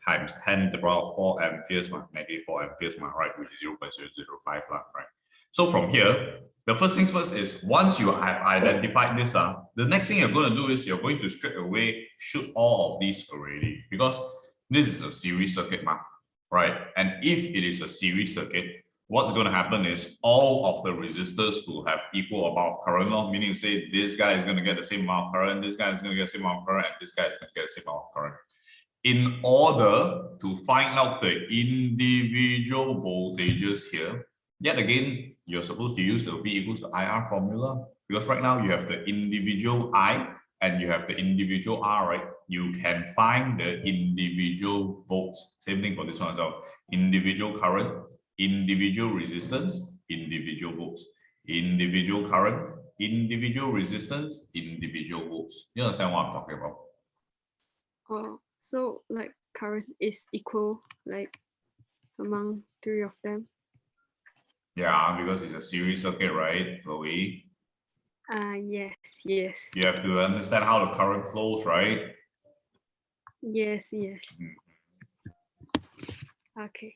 times 10 to the power of 4 amperes, -4 amperes, right? Which is 0.005, lah, right? So from here, the first things first is once you have identified this, the next thing you're going to do is you're going to straight away shoot all of these already because this is a series circuit, right? And if it is a series circuit, what's going to happen is all of the resistors will have equal amount of current, meaning to say this guy is going to get the same amount of current, this guy is going to get the same amount of current, and this guy is going to get the same amount of current. In order to find out the individual voltages here, yet again, you're supposed to use the V equals to IR formula because right now you have the individual I and you have the individual R, right? You can find the individual volts. Same thing for this one as well. Individual current, individual resistance, individual volts. Individual current, individual resistance, individual volts. You understand what I'm talking about? Oh, so like current is equal like among 3 of them. Yeah, because it's a series circuit, right, Chloe? Yes. You have to understand how the current flows, right? Yes, yes. Mm. Okay.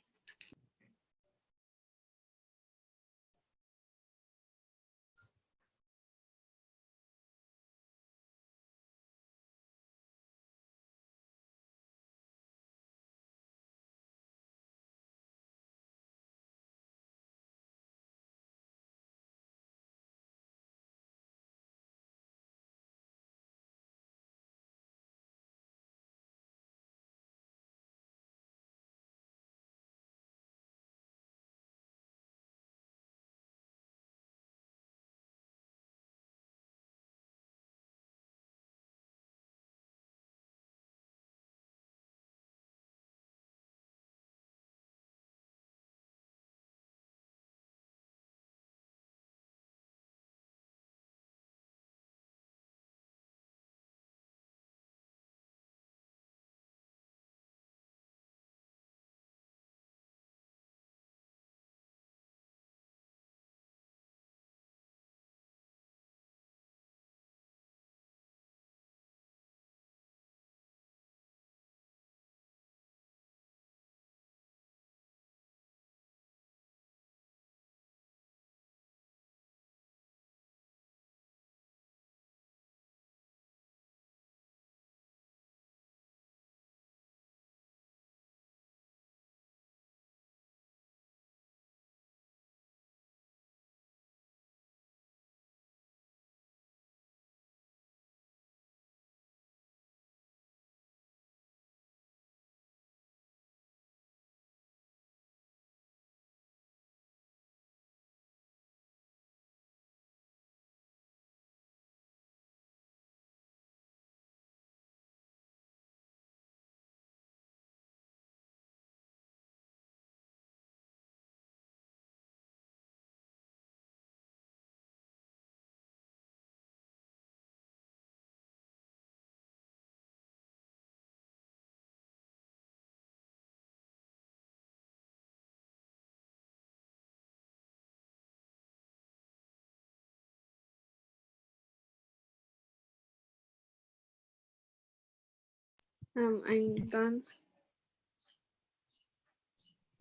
I'm done.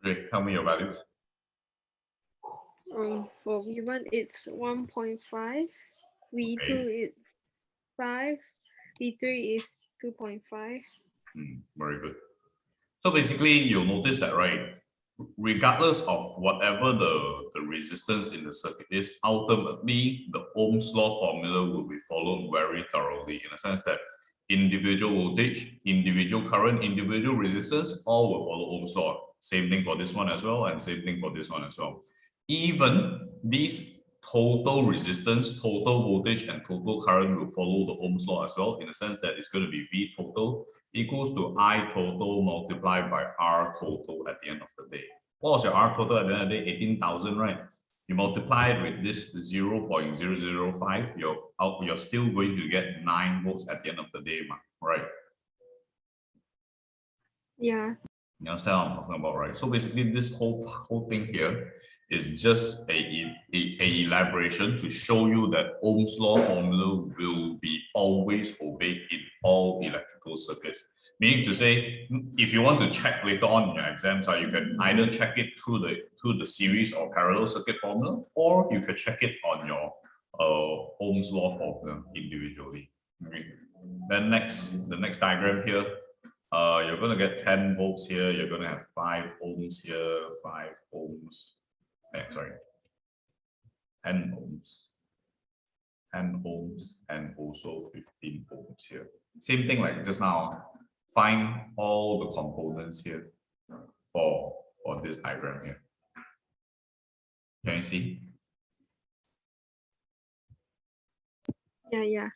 Okay, tell me your values. For V1 it's 1.5, V2 Okay. is 5, V3 is 2.5. Very good. So basically, you'll notice that, right? Regardless of whatever the resistance in the circuit is, ultimately the Ohm's law formula will be followed very thoroughly in a sense that individual voltage, individual current, individual resistance, all will follow Ohm's law. Same thing for this one as well, and same thing for this one as well. Even these total resistance, total voltage, and total current will follow the Ohm's law as well, in the sense that it's going to be V total equals to I total multiplied by R total at the end of the day. What was your R total at the end of the day? 18,000, right? You multiply it with this 0.005, you're still going to get 9 volts at the end of the day, right? Yeah. You understand what I'm talking about, right? So basically, this whole thing here is just a elaboration to show you that Ohm's law formula will be always obeyed in all electrical circuits. Meaning to say, if you want to check later on in your exams, you can either check it through the series or parallel circuit formula, or you can check it on your Ohm's law formula individually. Okay. Then the next diagram here, you're going to get 10 volts here. You're going to have 5 ohms here, 5 ohms. Sorry, 10 ohms, 10 ohms, and also 15 ohms here. Same thing like just now. Find all the components here for this diagram here. Can you see? Yeah, yeah.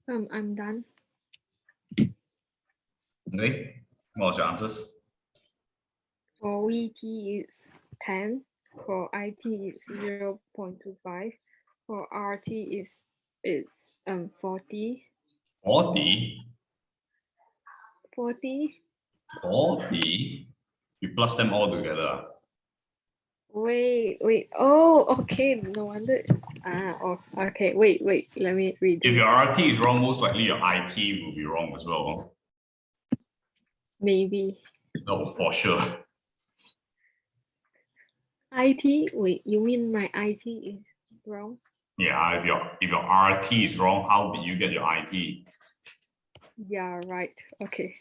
I'm done. Okay, what was your answers? For VT it's 10. For IT it's 0.25. For RT it's 40. 40? 40. 40? You plus them all together. Wait. Oh, okay. No wonder. Oh, okay. Wait. Let me redo. If your RT is wrong, most likely your IT will be wrong as well. Maybe. No, for sure. IT. Wait, you mean my IT is wrong? Yeah, if your RT is wrong, how did you get your IT? Yeah, right. Okay.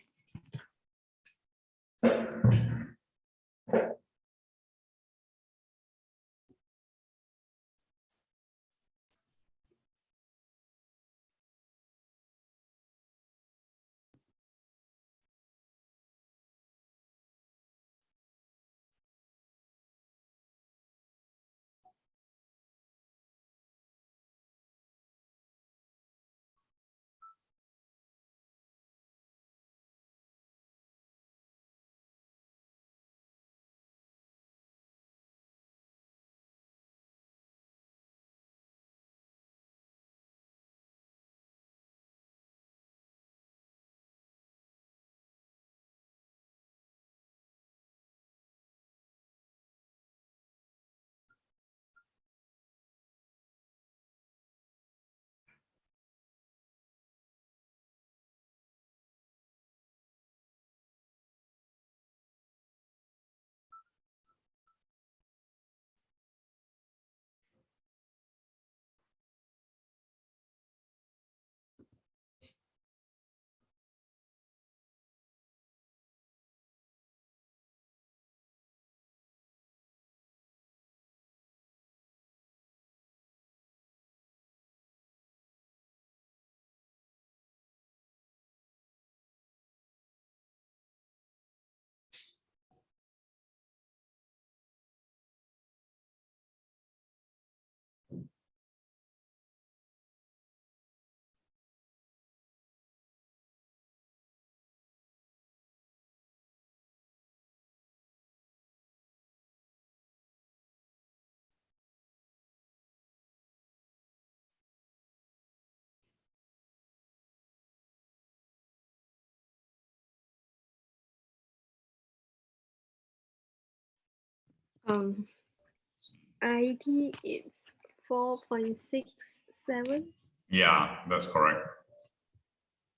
IT is 4.67, Yeah, that's correct.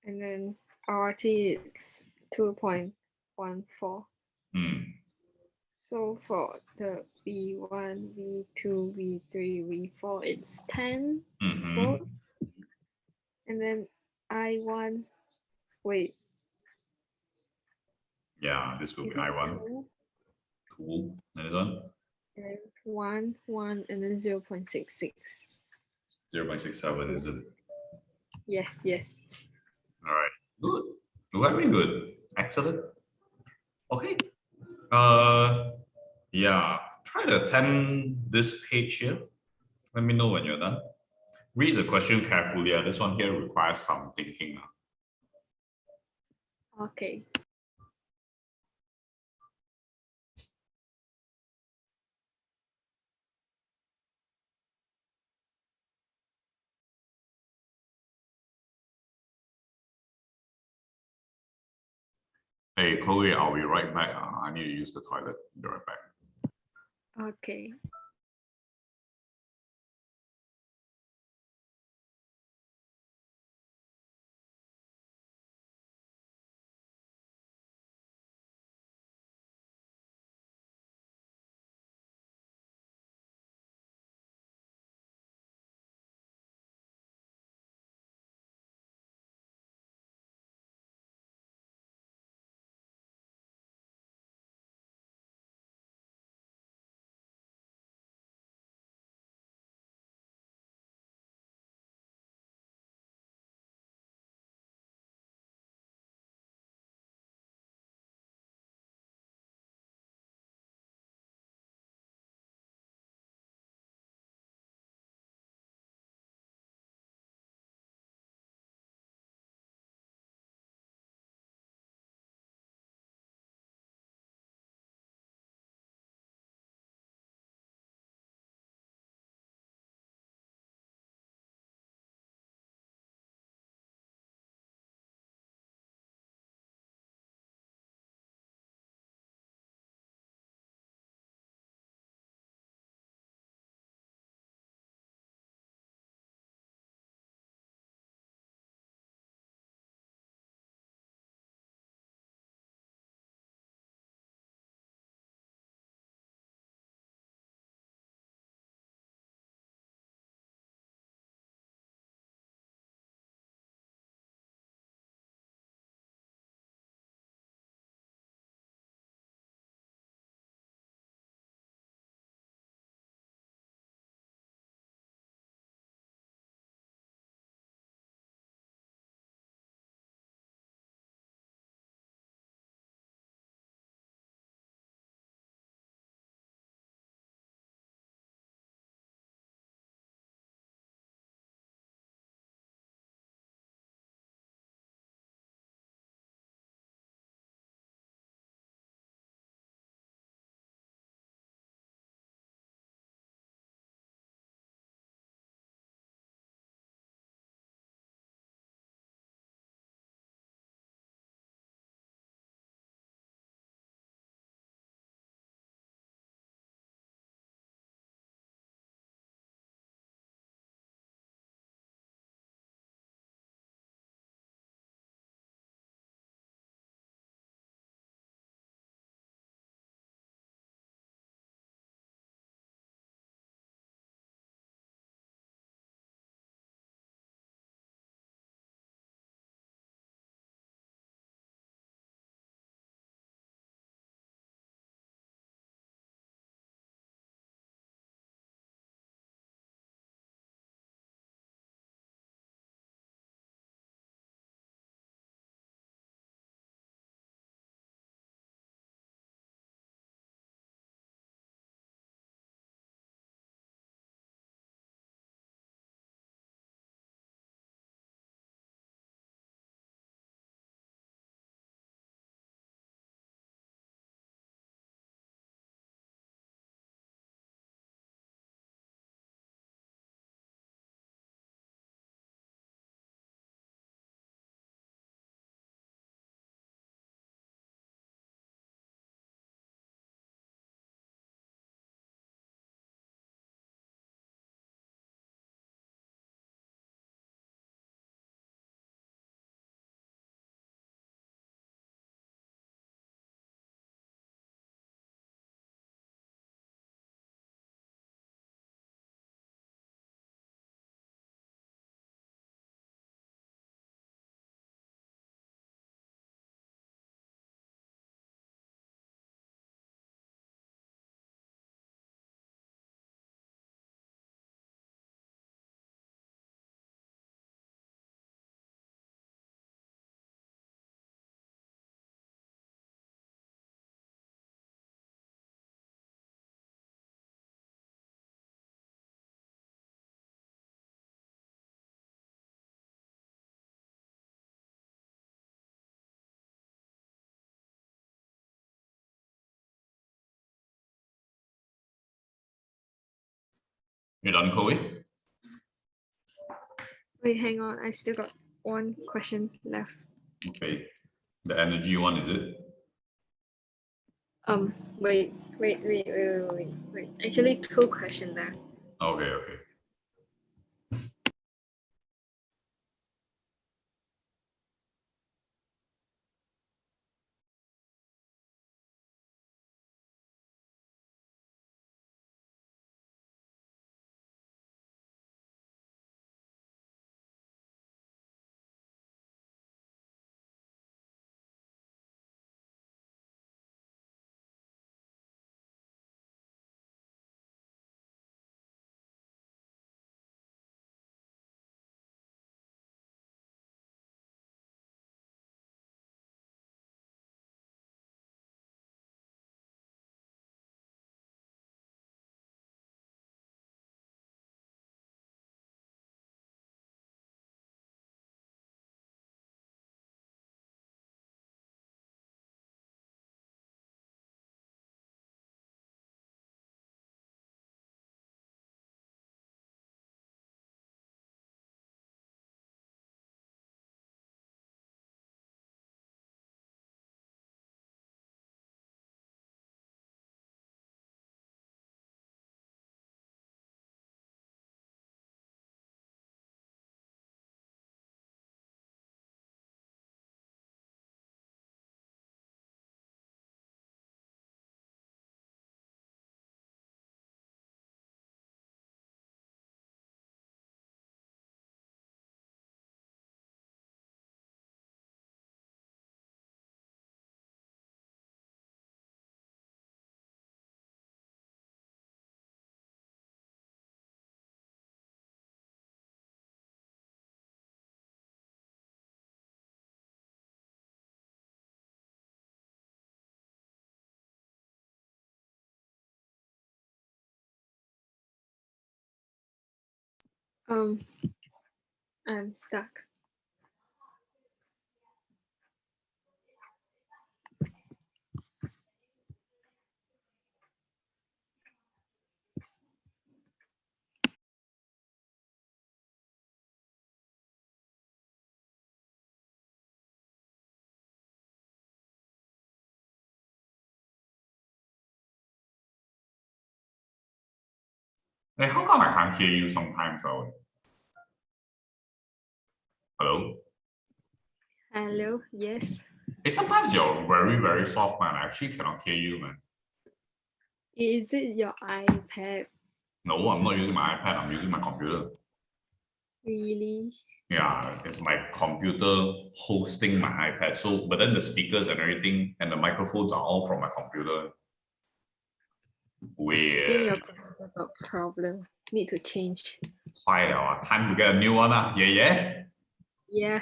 and then RT is 2.14. So for the V1, V2, V3, V4, it's 10 volts. And then I1, wait. Yeah, this will be I1. 2. And this one? And 1, and then 0.66. 0.67, is it? Yes. All right. Good. Very good. Excellent. Okay. Yeah. Try to attempt this page here. Let me know when you're done. Read the question carefully. This one here requires some thinking. Okay. Hey, Chloe, I'll be right back. I need to use the toilet. Be right back. Okay. You done, Chloe? Wait, hang on. I still got one question left. Okay. The energy one, is it? Wait. Actually, two questions left. Okay, okay. I'm stuck. Hey, how come I can't hear you sometimes? Hello? Hello. Yes. Hey, sometimes you're very, very soft, man. I actually cannot hear you, man. Is it your iPad? No, I'm not using my iPad. I'm using my computer. Really? Yeah, it's my computer hosting my iPad. So, but then the speakers and everything and the microphones are all from my computer. I think Weird. your computer got problem. Need to change. Time to get a new one. Yeah. Yeah,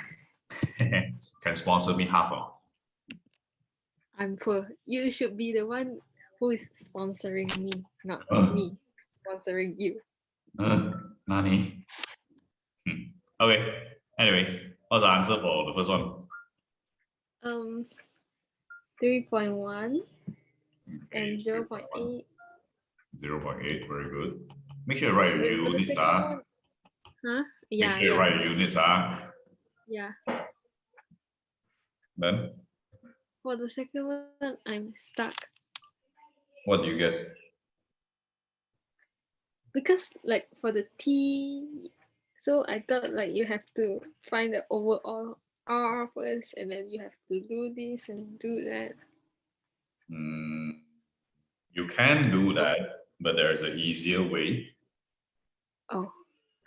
Can sponsor me half. I'm poor. You should be the one who is sponsoring me, not me sponsoring you. Nani? Okay. Anyways, what's the answer for the first one? 3.1 Okay, and 0.8. 0.8, very good. Make sure you write your Wait, for the units. second one. Huh? Make Yeah, sure you write your units. yeah. Then For the second one, I'm stuck what do you get? because like for the T, so I thought like you have to find the overall R first, and then you have to do this and do that. You can do that, but there's an easier way. Oh,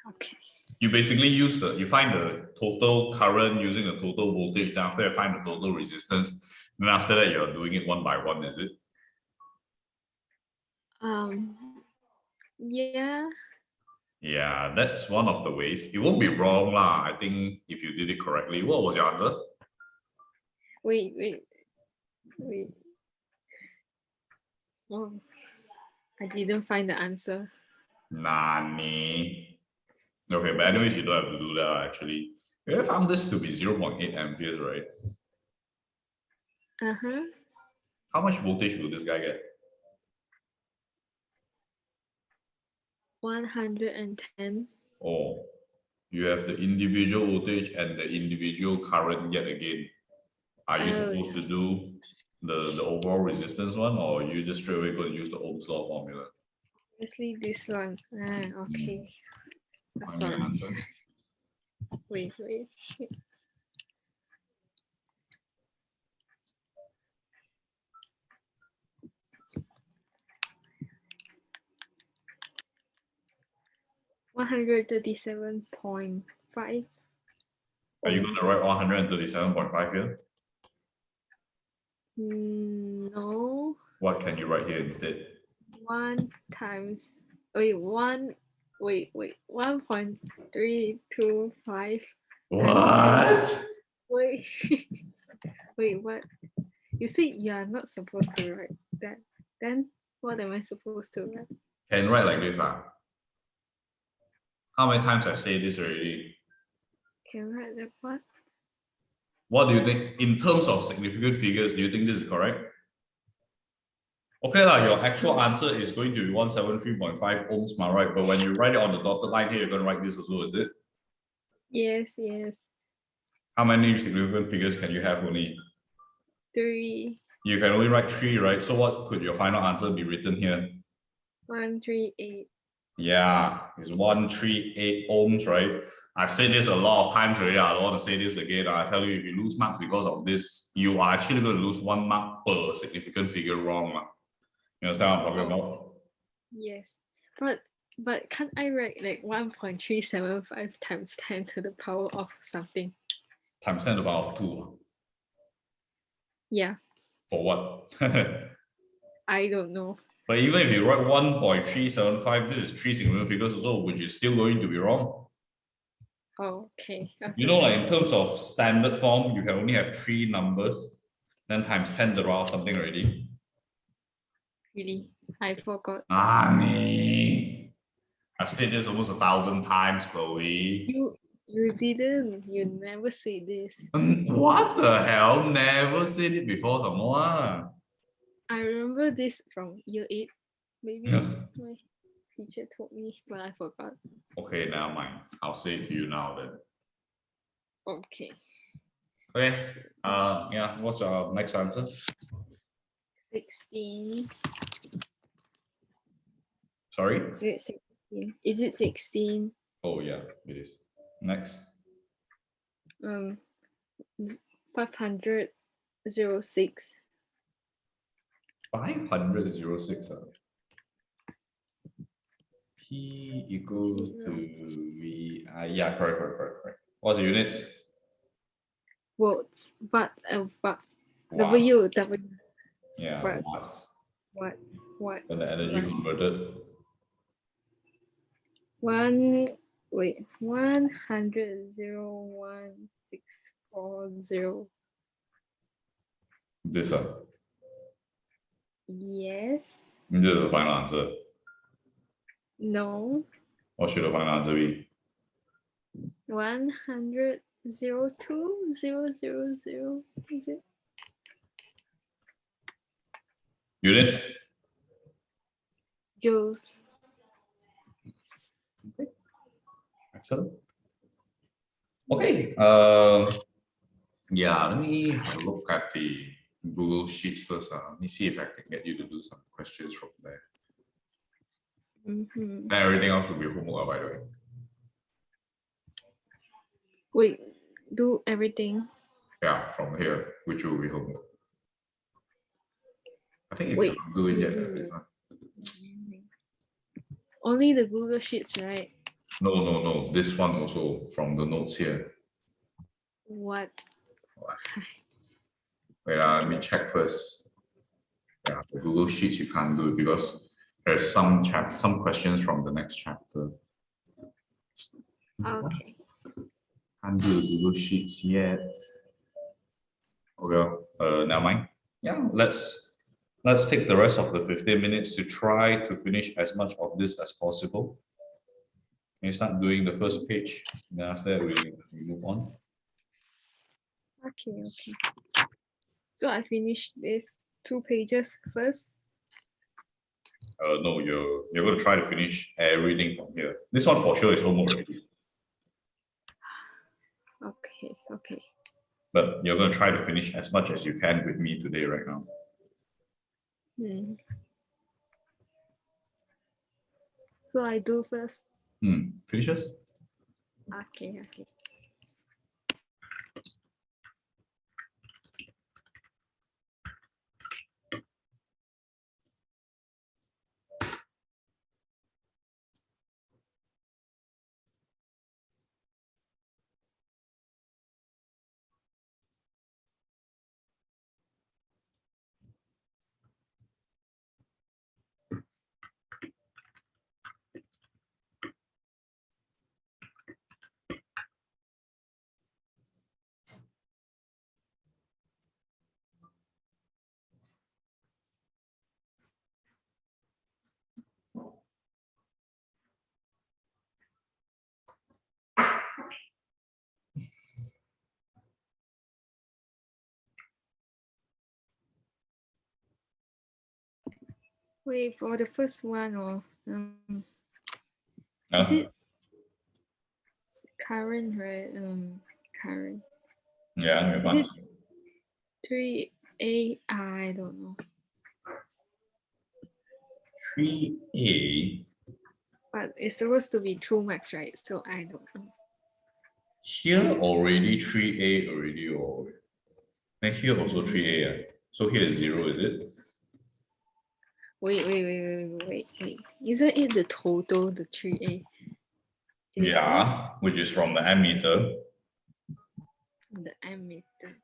okay. You basically you find the total current using the total voltage, then after you find the total resistance, then after that you're doing it one by one, is it? Yeah. Yeah, that's one of the ways. It won't be wrong lah. I think if you did it correctly. What was your answer? Wait. Oh, I didn't find the answer. Nani. Okay, but anyways, you don't have to do that actually. We have found this to be 0.8 amperes, right? How much voltage will this guy get? 110. Oh, you have the individual voltage and the individual current yet again. Are you supposed to do the overall resistance one, or you just straight away going to use the Ohm's law formula? Obviously this one. Okay. Find Sorry. the answer. Wait. 137.5. Are you going to write 137.5 here? No. What can you write here instead? 1.325. What? Wait. Wait, what? You said you are not supposed to write that. Then what am I supposed to write? Can write like this, How many times I've said this already? Can write that what? What do you think? In terms of significant figures, do you think this is correct? Okay, your actual answer is going to be 173.5 ohms, right? But when you write it on the dotted line here, you're going to write this also, is it? Yes. How many significant figures can you have only? 3. You can only write 3, right? So what could your final answer be written here? 138. Yeah, it's 138 ohms, right? I've said this a lot of times already. I don't want to say this again. I tell you, if you lose marks because of this, you are actually going to lose 1 mark per significant figure wrong. You understand what I'm talking about? Yes. But can't I write like 1.375 times 10 to the power of something? Times 10 to the power of 2. Yeah. For what? I don't know. But even if you write 1.375, this is 3 significant figures also, which is still going to be wrong. Oh, okay. You know, like in terms of standard form, you can only have 3 numbers, then times 10 to the power of something already. Really? I forgot. I've said this almost 1,000 times, Chloe. You didn't. You never say this. What the hell? Never said it before, someone. I remember this from year 8. Maybe my teacher told me, but I forgot. Okay, never mind. I'll say it to you now then. Okay. Okay. Yeah. What's our next answer? 16. Sorry. Is it 16? Is it 16? Oh yeah, it is. Next. 506. 506. P equals to V. Yeah, correct. What's the units? Volts. But Watts. W. Yeah, What? watts. What? And the energy converted. 100,01640. This Yes. This is the final answer. No. What should the final answer be? 100,020,000. Is it? Units? Joules. Okay. Excellent. Okay. Yeah, let me have a look at the Google Sheets first. Let me see if I can get you to do some questions from there. And everything else will be homework, by the way. Wait, do everything? Yeah, from here, which will be homework. I think you Wait. can't do it yet. This one. Only the Google Sheets, right? No. This one also from the notes here. What? Wait, let me check first. Yeah, the Google Sheets you can't do it because there's some questions from the next chapter. Okay. Can't do the Google Sheets yet. Okay, never mind. Yeah, let's take the rest of the 15 minutes to try to finish as much of this as possible. Can you start doing the first page? Then after that, we move on. Okay. So I finished this 2 pages first. No, you're going to try to finish everything from here. This one for sure is homework already. Okay, okay. But you're going to try to finish as much as you can with me today right now. So I do first. Finishes? Okay, okay. Wait, for the first one, or is it current, right? Current. Yeah, you're Is it 3A? I don't know. 3A. But it's supposed to be 2 marks, right? So I don't know. Here already 3A already, or next here also 3A. So here is 0, is it? Wait. Isn't it the total, the 3A? Yeah, which is from the ammeter. The ammeter.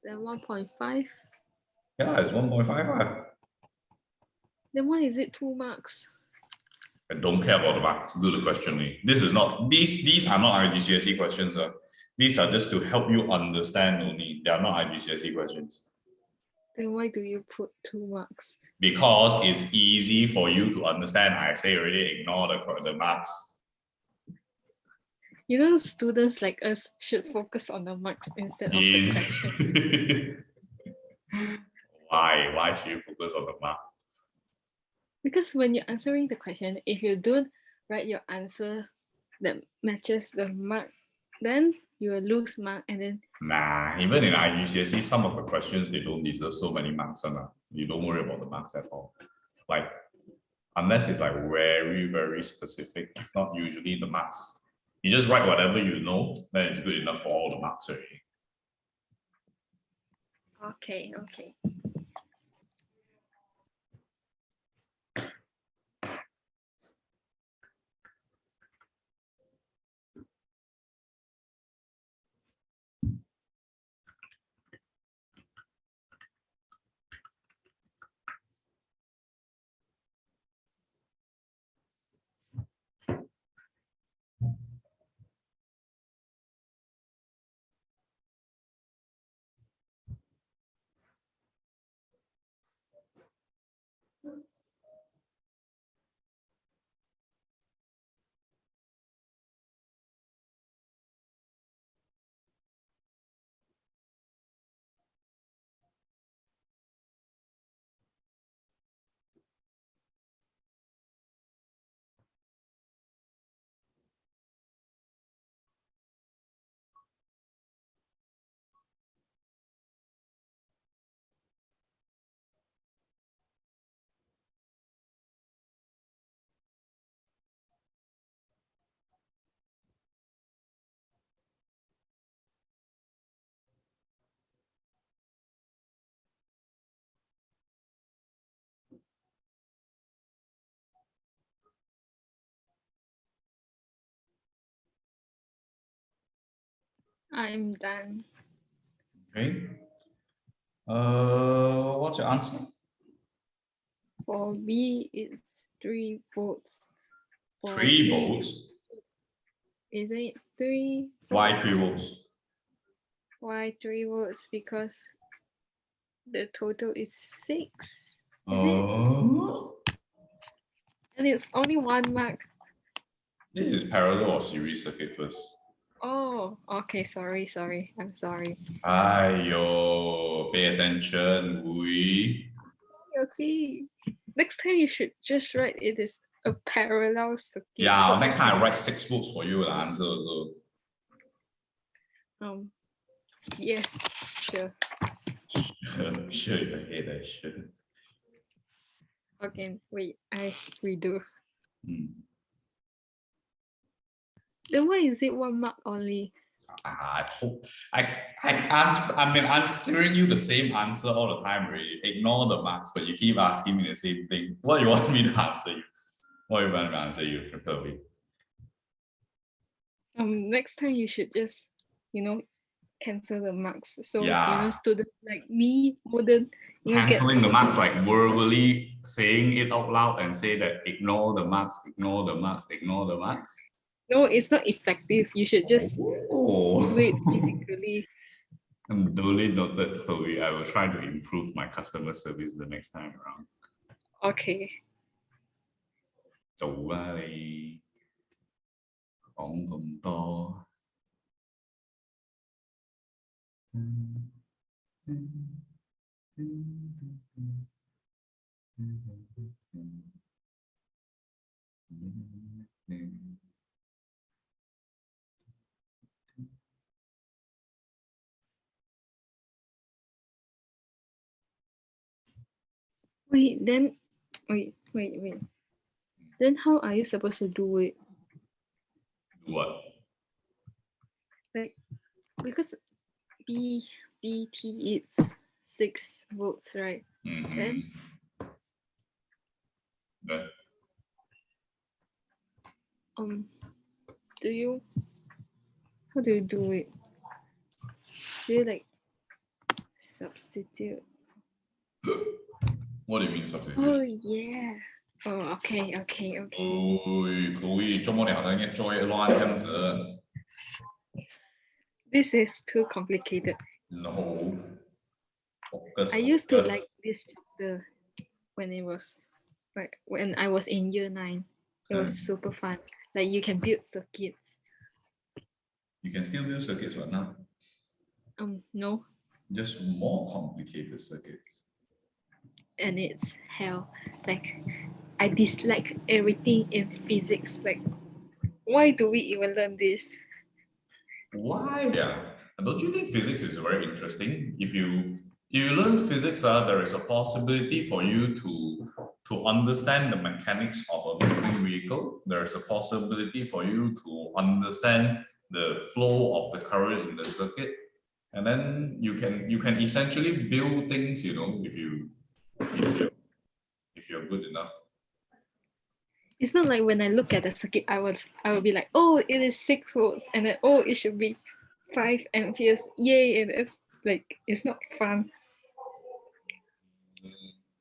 Then 1.5. Yeah, it's 1.5. Then why is it 2 marks? I don't care about the marks. Do the questioning. This is not these are not IGCSE questions. These are just to help you understand only. They are not IGCSE questions. Then why do you put 2 marks? Because it's easy for you to understand. I say already, ignore the marks. You know, students like us should focus on the marks instead of the question. Why should you focus on the mark? Because when you're answering the question, if you don't write your answer that matches the mark, then you will lose mark, and then Nah, even in IGCSE, some of the questions they don't deserve so many marks. You don't worry about the marks at all. Like, unless it's like very, very specific, if not usually the marks. You just write whatever you know, then it's good enough for all the marks already. okay. I'm done. Okay. What's your answer? For B, it's 3 volts. For 3 C, volts. is it 3? Why 3 volts? Why 3 volts? Because the total is 6. Oh. And it's only 1 mark. This is parallel or series circuit first. Oh, okay. Sorry. I'm sorry. Ayo, pay attention, we. Okay. next time you should just write it is a parallel circuit. Yeah, so next time I write 6 books for you, the answer also. Yes, sure. Sure, you hate that shit. Okay, wait, I redo. Hmm. Then why is it 1 mark only? I've been answering you the same answer all the time already. Ignore the marks, but you keep asking me the same thing. What do you want me to answer you? What do you want me to answer you, preferably? Next time you should just, cancel the marks. So Yeah. students like me wouldn't Canceling get the marks, like verbally saying it out loud and say that ignore the marks, ignore the marks, ignore the marks. No, it's not effective. You should just do it Oh. physically. Duly noted, Chloe. I will try to improve my customer service the next time around. Okay. 做啦你，講咁多。Wait. Then how are you supposed to do it? What? Like, because BT it's 6 volts, right? Then how do you do it? Do you like substitute? What do you mean substitute? Oh yeah. Oh, okay. Chloe， 做乜你好像一追亂這樣子 This is too complicated.？No. I used to like this chapter when I was in year 9. It was super fun. Like you can build circuits. You can still build circuits right now. No. Just more complicated circuits. And it's hell. Like I dislike everything in physics. Like, why do we even learn this? Why? Yeah. Don't you think physics is very interesting? If you learn physics, there is a possibility for you to understand the mechanics of a moving vehicle. There is a possibility for you to understand the flow of the current in the circuit, and then you can essentially build things. If you're good enough. It's not like when I look at the circuit, I will be like, oh, it is 6 volts, and then oh, it should be 5 amperes. Yay! And it's not fun.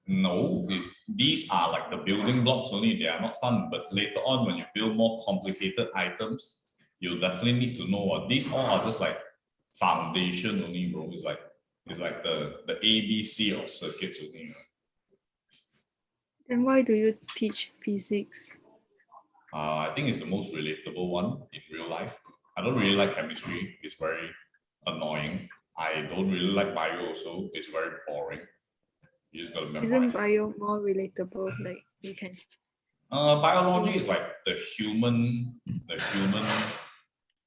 No, these are like the building blocks only. They are not fun. But later on, when you build more complicated items, you'll definitely need to know what these all are just like foundation only, bro. It's like the ABC of circuits only. Then why do you teach physics? I think it's the most relatable one in real life. I don't really like chemistry. It's very annoying. I don't really like bio also. It's very boring. You just gotta memorize. Isn't bio more relatable? Like you can. Biology is like the human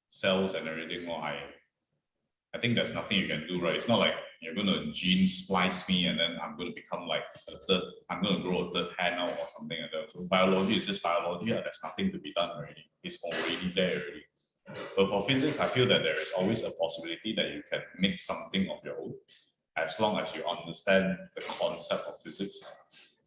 cells and everything. Well, I think there's nothing you can do, right? It's not like you're gonna gene splice me and then I'm gonna become like I'm gonna grow a third hand out or something like that. So biology is just biology. There's nothing to be done already. It's already there already. But for physics, I feel that there is always a possibility that you can make something of your own, as long as you understand the concept of physics.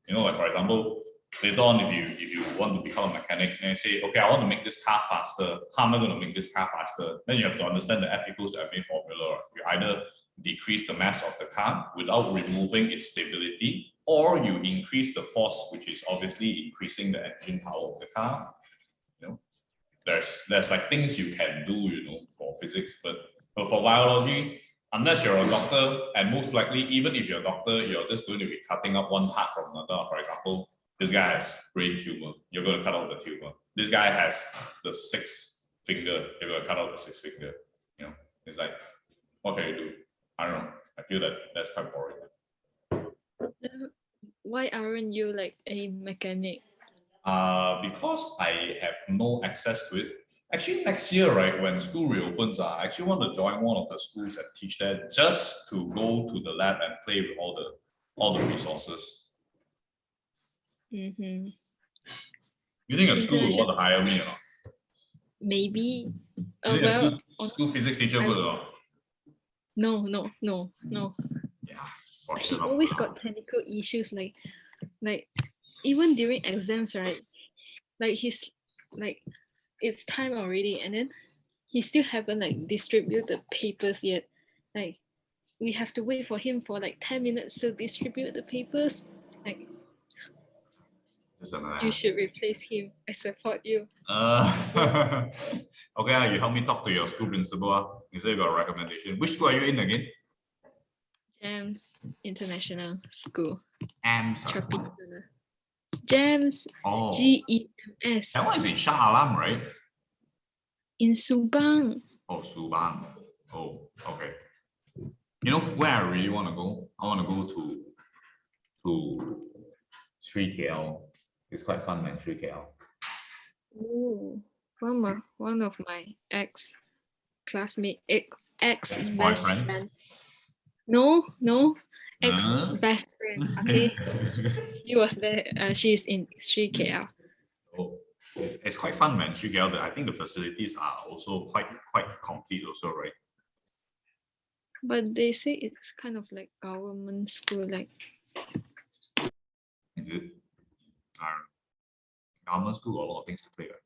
Like for example, later on, if you want to become a mechanic and say, okay, I want to make this car faster. How am I going to make this car faster? Then you have to understand the F equals to ma formula. You either decrease the mass of the car without removing its stability, or you increase the force, which is obviously increasing the engine power of the car. There's like things you can do, for physics, but for biology, unless you're a doctor, and most likely, even if you're a doctor, you're just going to be cutting up one part from another. For example, this guy has brain tumor, you're going to cut out the tumor. This guy has the 6th finger, you're going to cut out the 6th finger. It's like, what can you do? I don't know. I feel that that's quite boring. why aren't you like a mechanic? Because I have no access to it. Actually, next year, right, when school reopens, I actually want to join one of the schools and teach there just to go to the lab and play with all the resources. Mm-hmm. You think a school will International, want to hire me or not? maybe. You think Well, a school physics teacher would or not? no. Yeah, for He sure not. always got technical issues, like even during exams, right? Like he's like it's time already, and then he still haven't like distribute the papers yet. Like we have to wait for him for like 10 minutes to distribute the papers. Like Just another you ass. should replace him. I support you. Okay, you help me talk to your school principal. You say you got a recommendation. Which school are you in again? Gems International School. AMS. Tropicana. Gems. Oh, GEMS. that one is in Shah Alam, right? In Subang. Oh, Subang. Oh, okay. You know where I really want to go? I want to go to 3KL. It's quite fun, man. 3KL. Ooh, one of my ex classmate, ex best Ex-boyfriend? friend. No, ex Huh? best friend. Okay, he was there. She's in 3KL. Oh, it's quite fun, man. 3KL. I think the facilities are also quite complete, also, right? But they say it's kind of like government school, like Is it? Government school got a lot of things to play, right?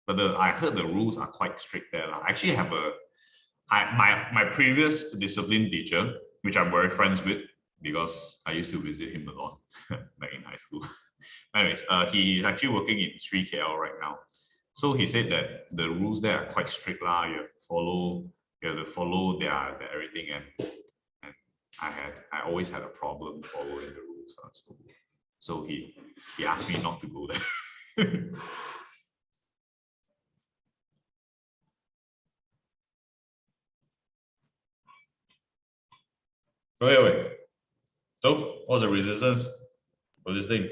But I heard the rules are quite strict there. I actually have my previous discipline teacher, which I'm very friends with because I used to visit him a lot back in high school. Anyways, he is actually working in 3KL right now. So he said that the rules there are quite strict lah. You have to follow their everything, and I always had a problem following the rules. So he asked me not to go there. Wait. So what's the resistance for this thing?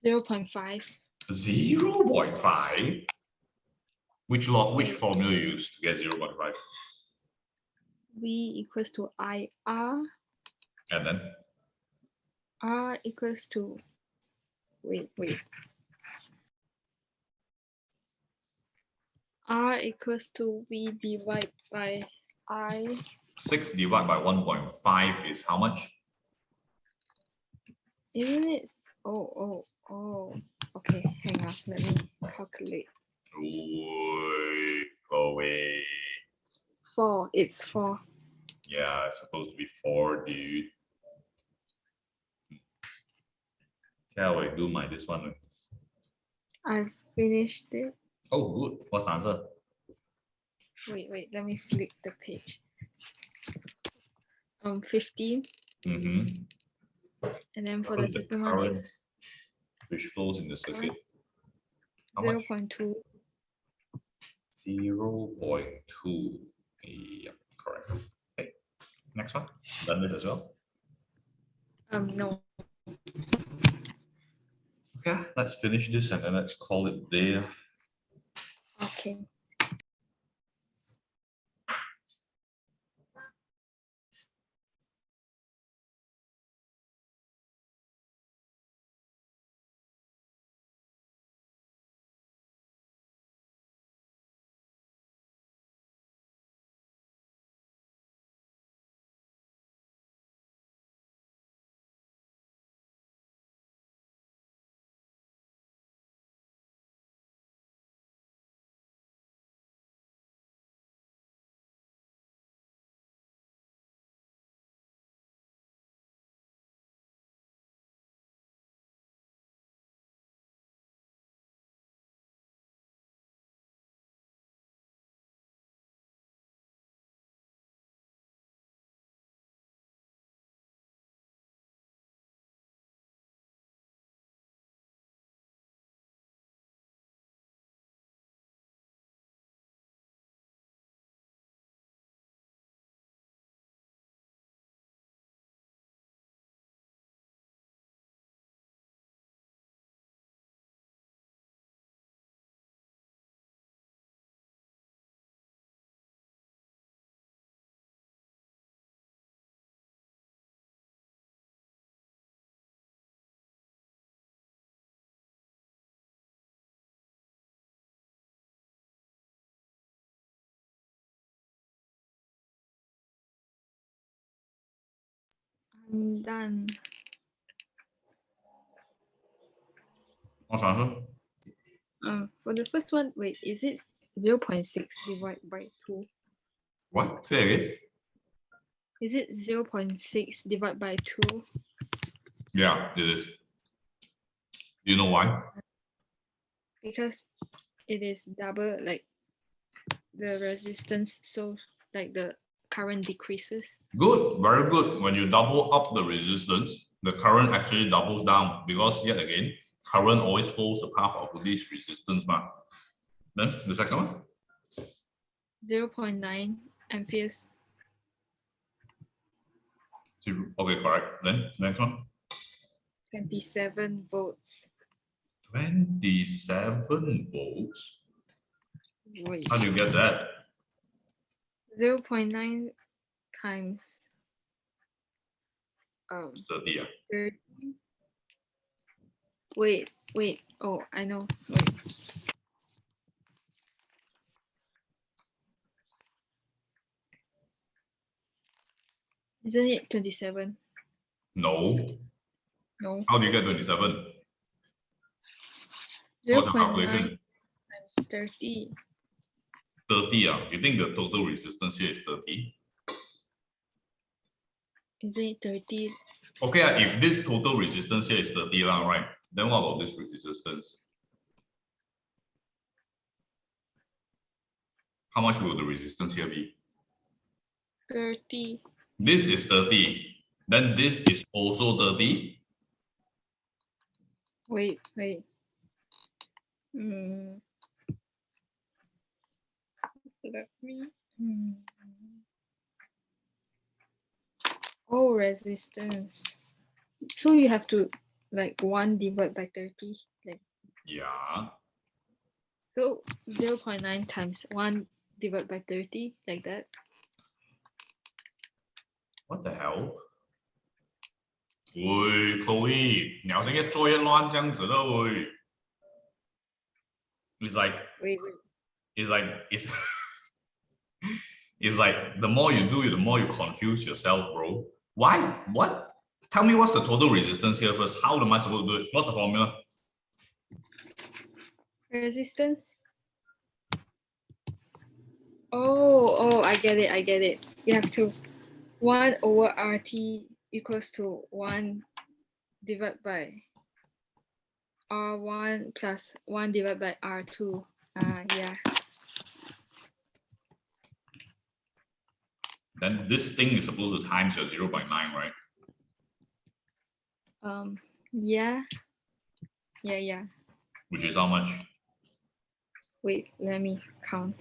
0.5. 0.5? Which formula you use to get 0.5? V equals to IR. And then? R equals to, wait. R equals to V divided by I. 6 divided by 1.5 is how much? Isn't it? Oh. Okay, hang on. Let me calculate. Go away. 4. It's 4. Yeah, it's supposed to be 4, dude. Yeah, wait, do this one. I've finished it. Oh, good. What's the answer? Wait. Let me flip the page. 15. Mm-hmm. And then for the second one is which flows in the circuit. How 0.2. 0.2. Yeah, correct. Okay. Next one. Done with as well. No. Okay, let's finish this and then let's call it there. Okay. Done. What's the answer? For the first one, wait, is it 0.6 divided by 2? What? Say again? Is it 0.6 divided by 2? Yeah, it is. Do you know why? Because it is double like the resistance, so like the current decreases. Good, very good. When you double up the resistance, the current actually doubles down because yet again, current always follows the path of this resistance. Then the second one? 0.9 amperes. Okay, correct. Then next one. 27 volts. 27 volts. Wait. How do you get that? 0.9 times 30. 30. Wait. Oh, I know. Wait. Isn't it 27? No. No. How do you get 27? What's your 0.9 calculation? times 30. 30. You think the total resistance here is 30? Is it 30? Okay, if this total resistance here is 30, right? Then what about this resistance? How much will the resistance here be? 30. This is 30. Then this is also 30. Wait. Let me. Oh, resistance. So you have to like 1 divided by 30. Like Yeah. so 0.9 times 1 divided by 30, like that. What the hell? 喂 ，Chloe，你好像一做一亂這樣子啦，喂。It's like Wait. it's like it's like the more you do it, the more you confuse yourself, bro. Why? What? Tell me what's the total resistance here first. How am I supposed to do it? What's the formula? Resistance. Oh, I get it. You have to 1 over RT equals to 1 divided by R1 plus 1 divided by R2. Yeah. Then this thing is supposed to times your 0.9, right? Yeah. Which is how much? Wait, let me count.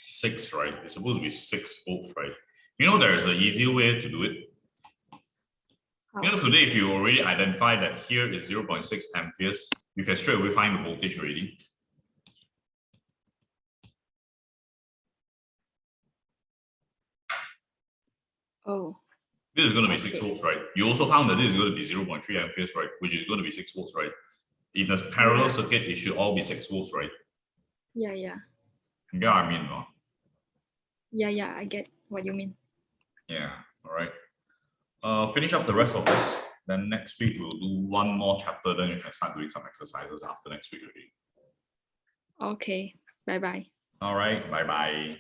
Six, right? It's supposed to be 6 volts, right? You know, there is an easier way to do it. You know, today, if you already identify that here is 0.6 amperes, you can straight away find the voltage already. Oh. This is going to be 6 volts, right? You also found that this is going to be 0.3 amperes, right? Which is going to be 6 volts, right? In the parallel circuit, it should all be 6 volts, right? Yeah. You get what I mean, no? Yeah, I get what you mean. Yeah, all right. Finish up the rest of this. Then next week, we'll do one more chapter. Then you can start doing some exercises after next week already. Okay, bye-bye. All right, bye-bye.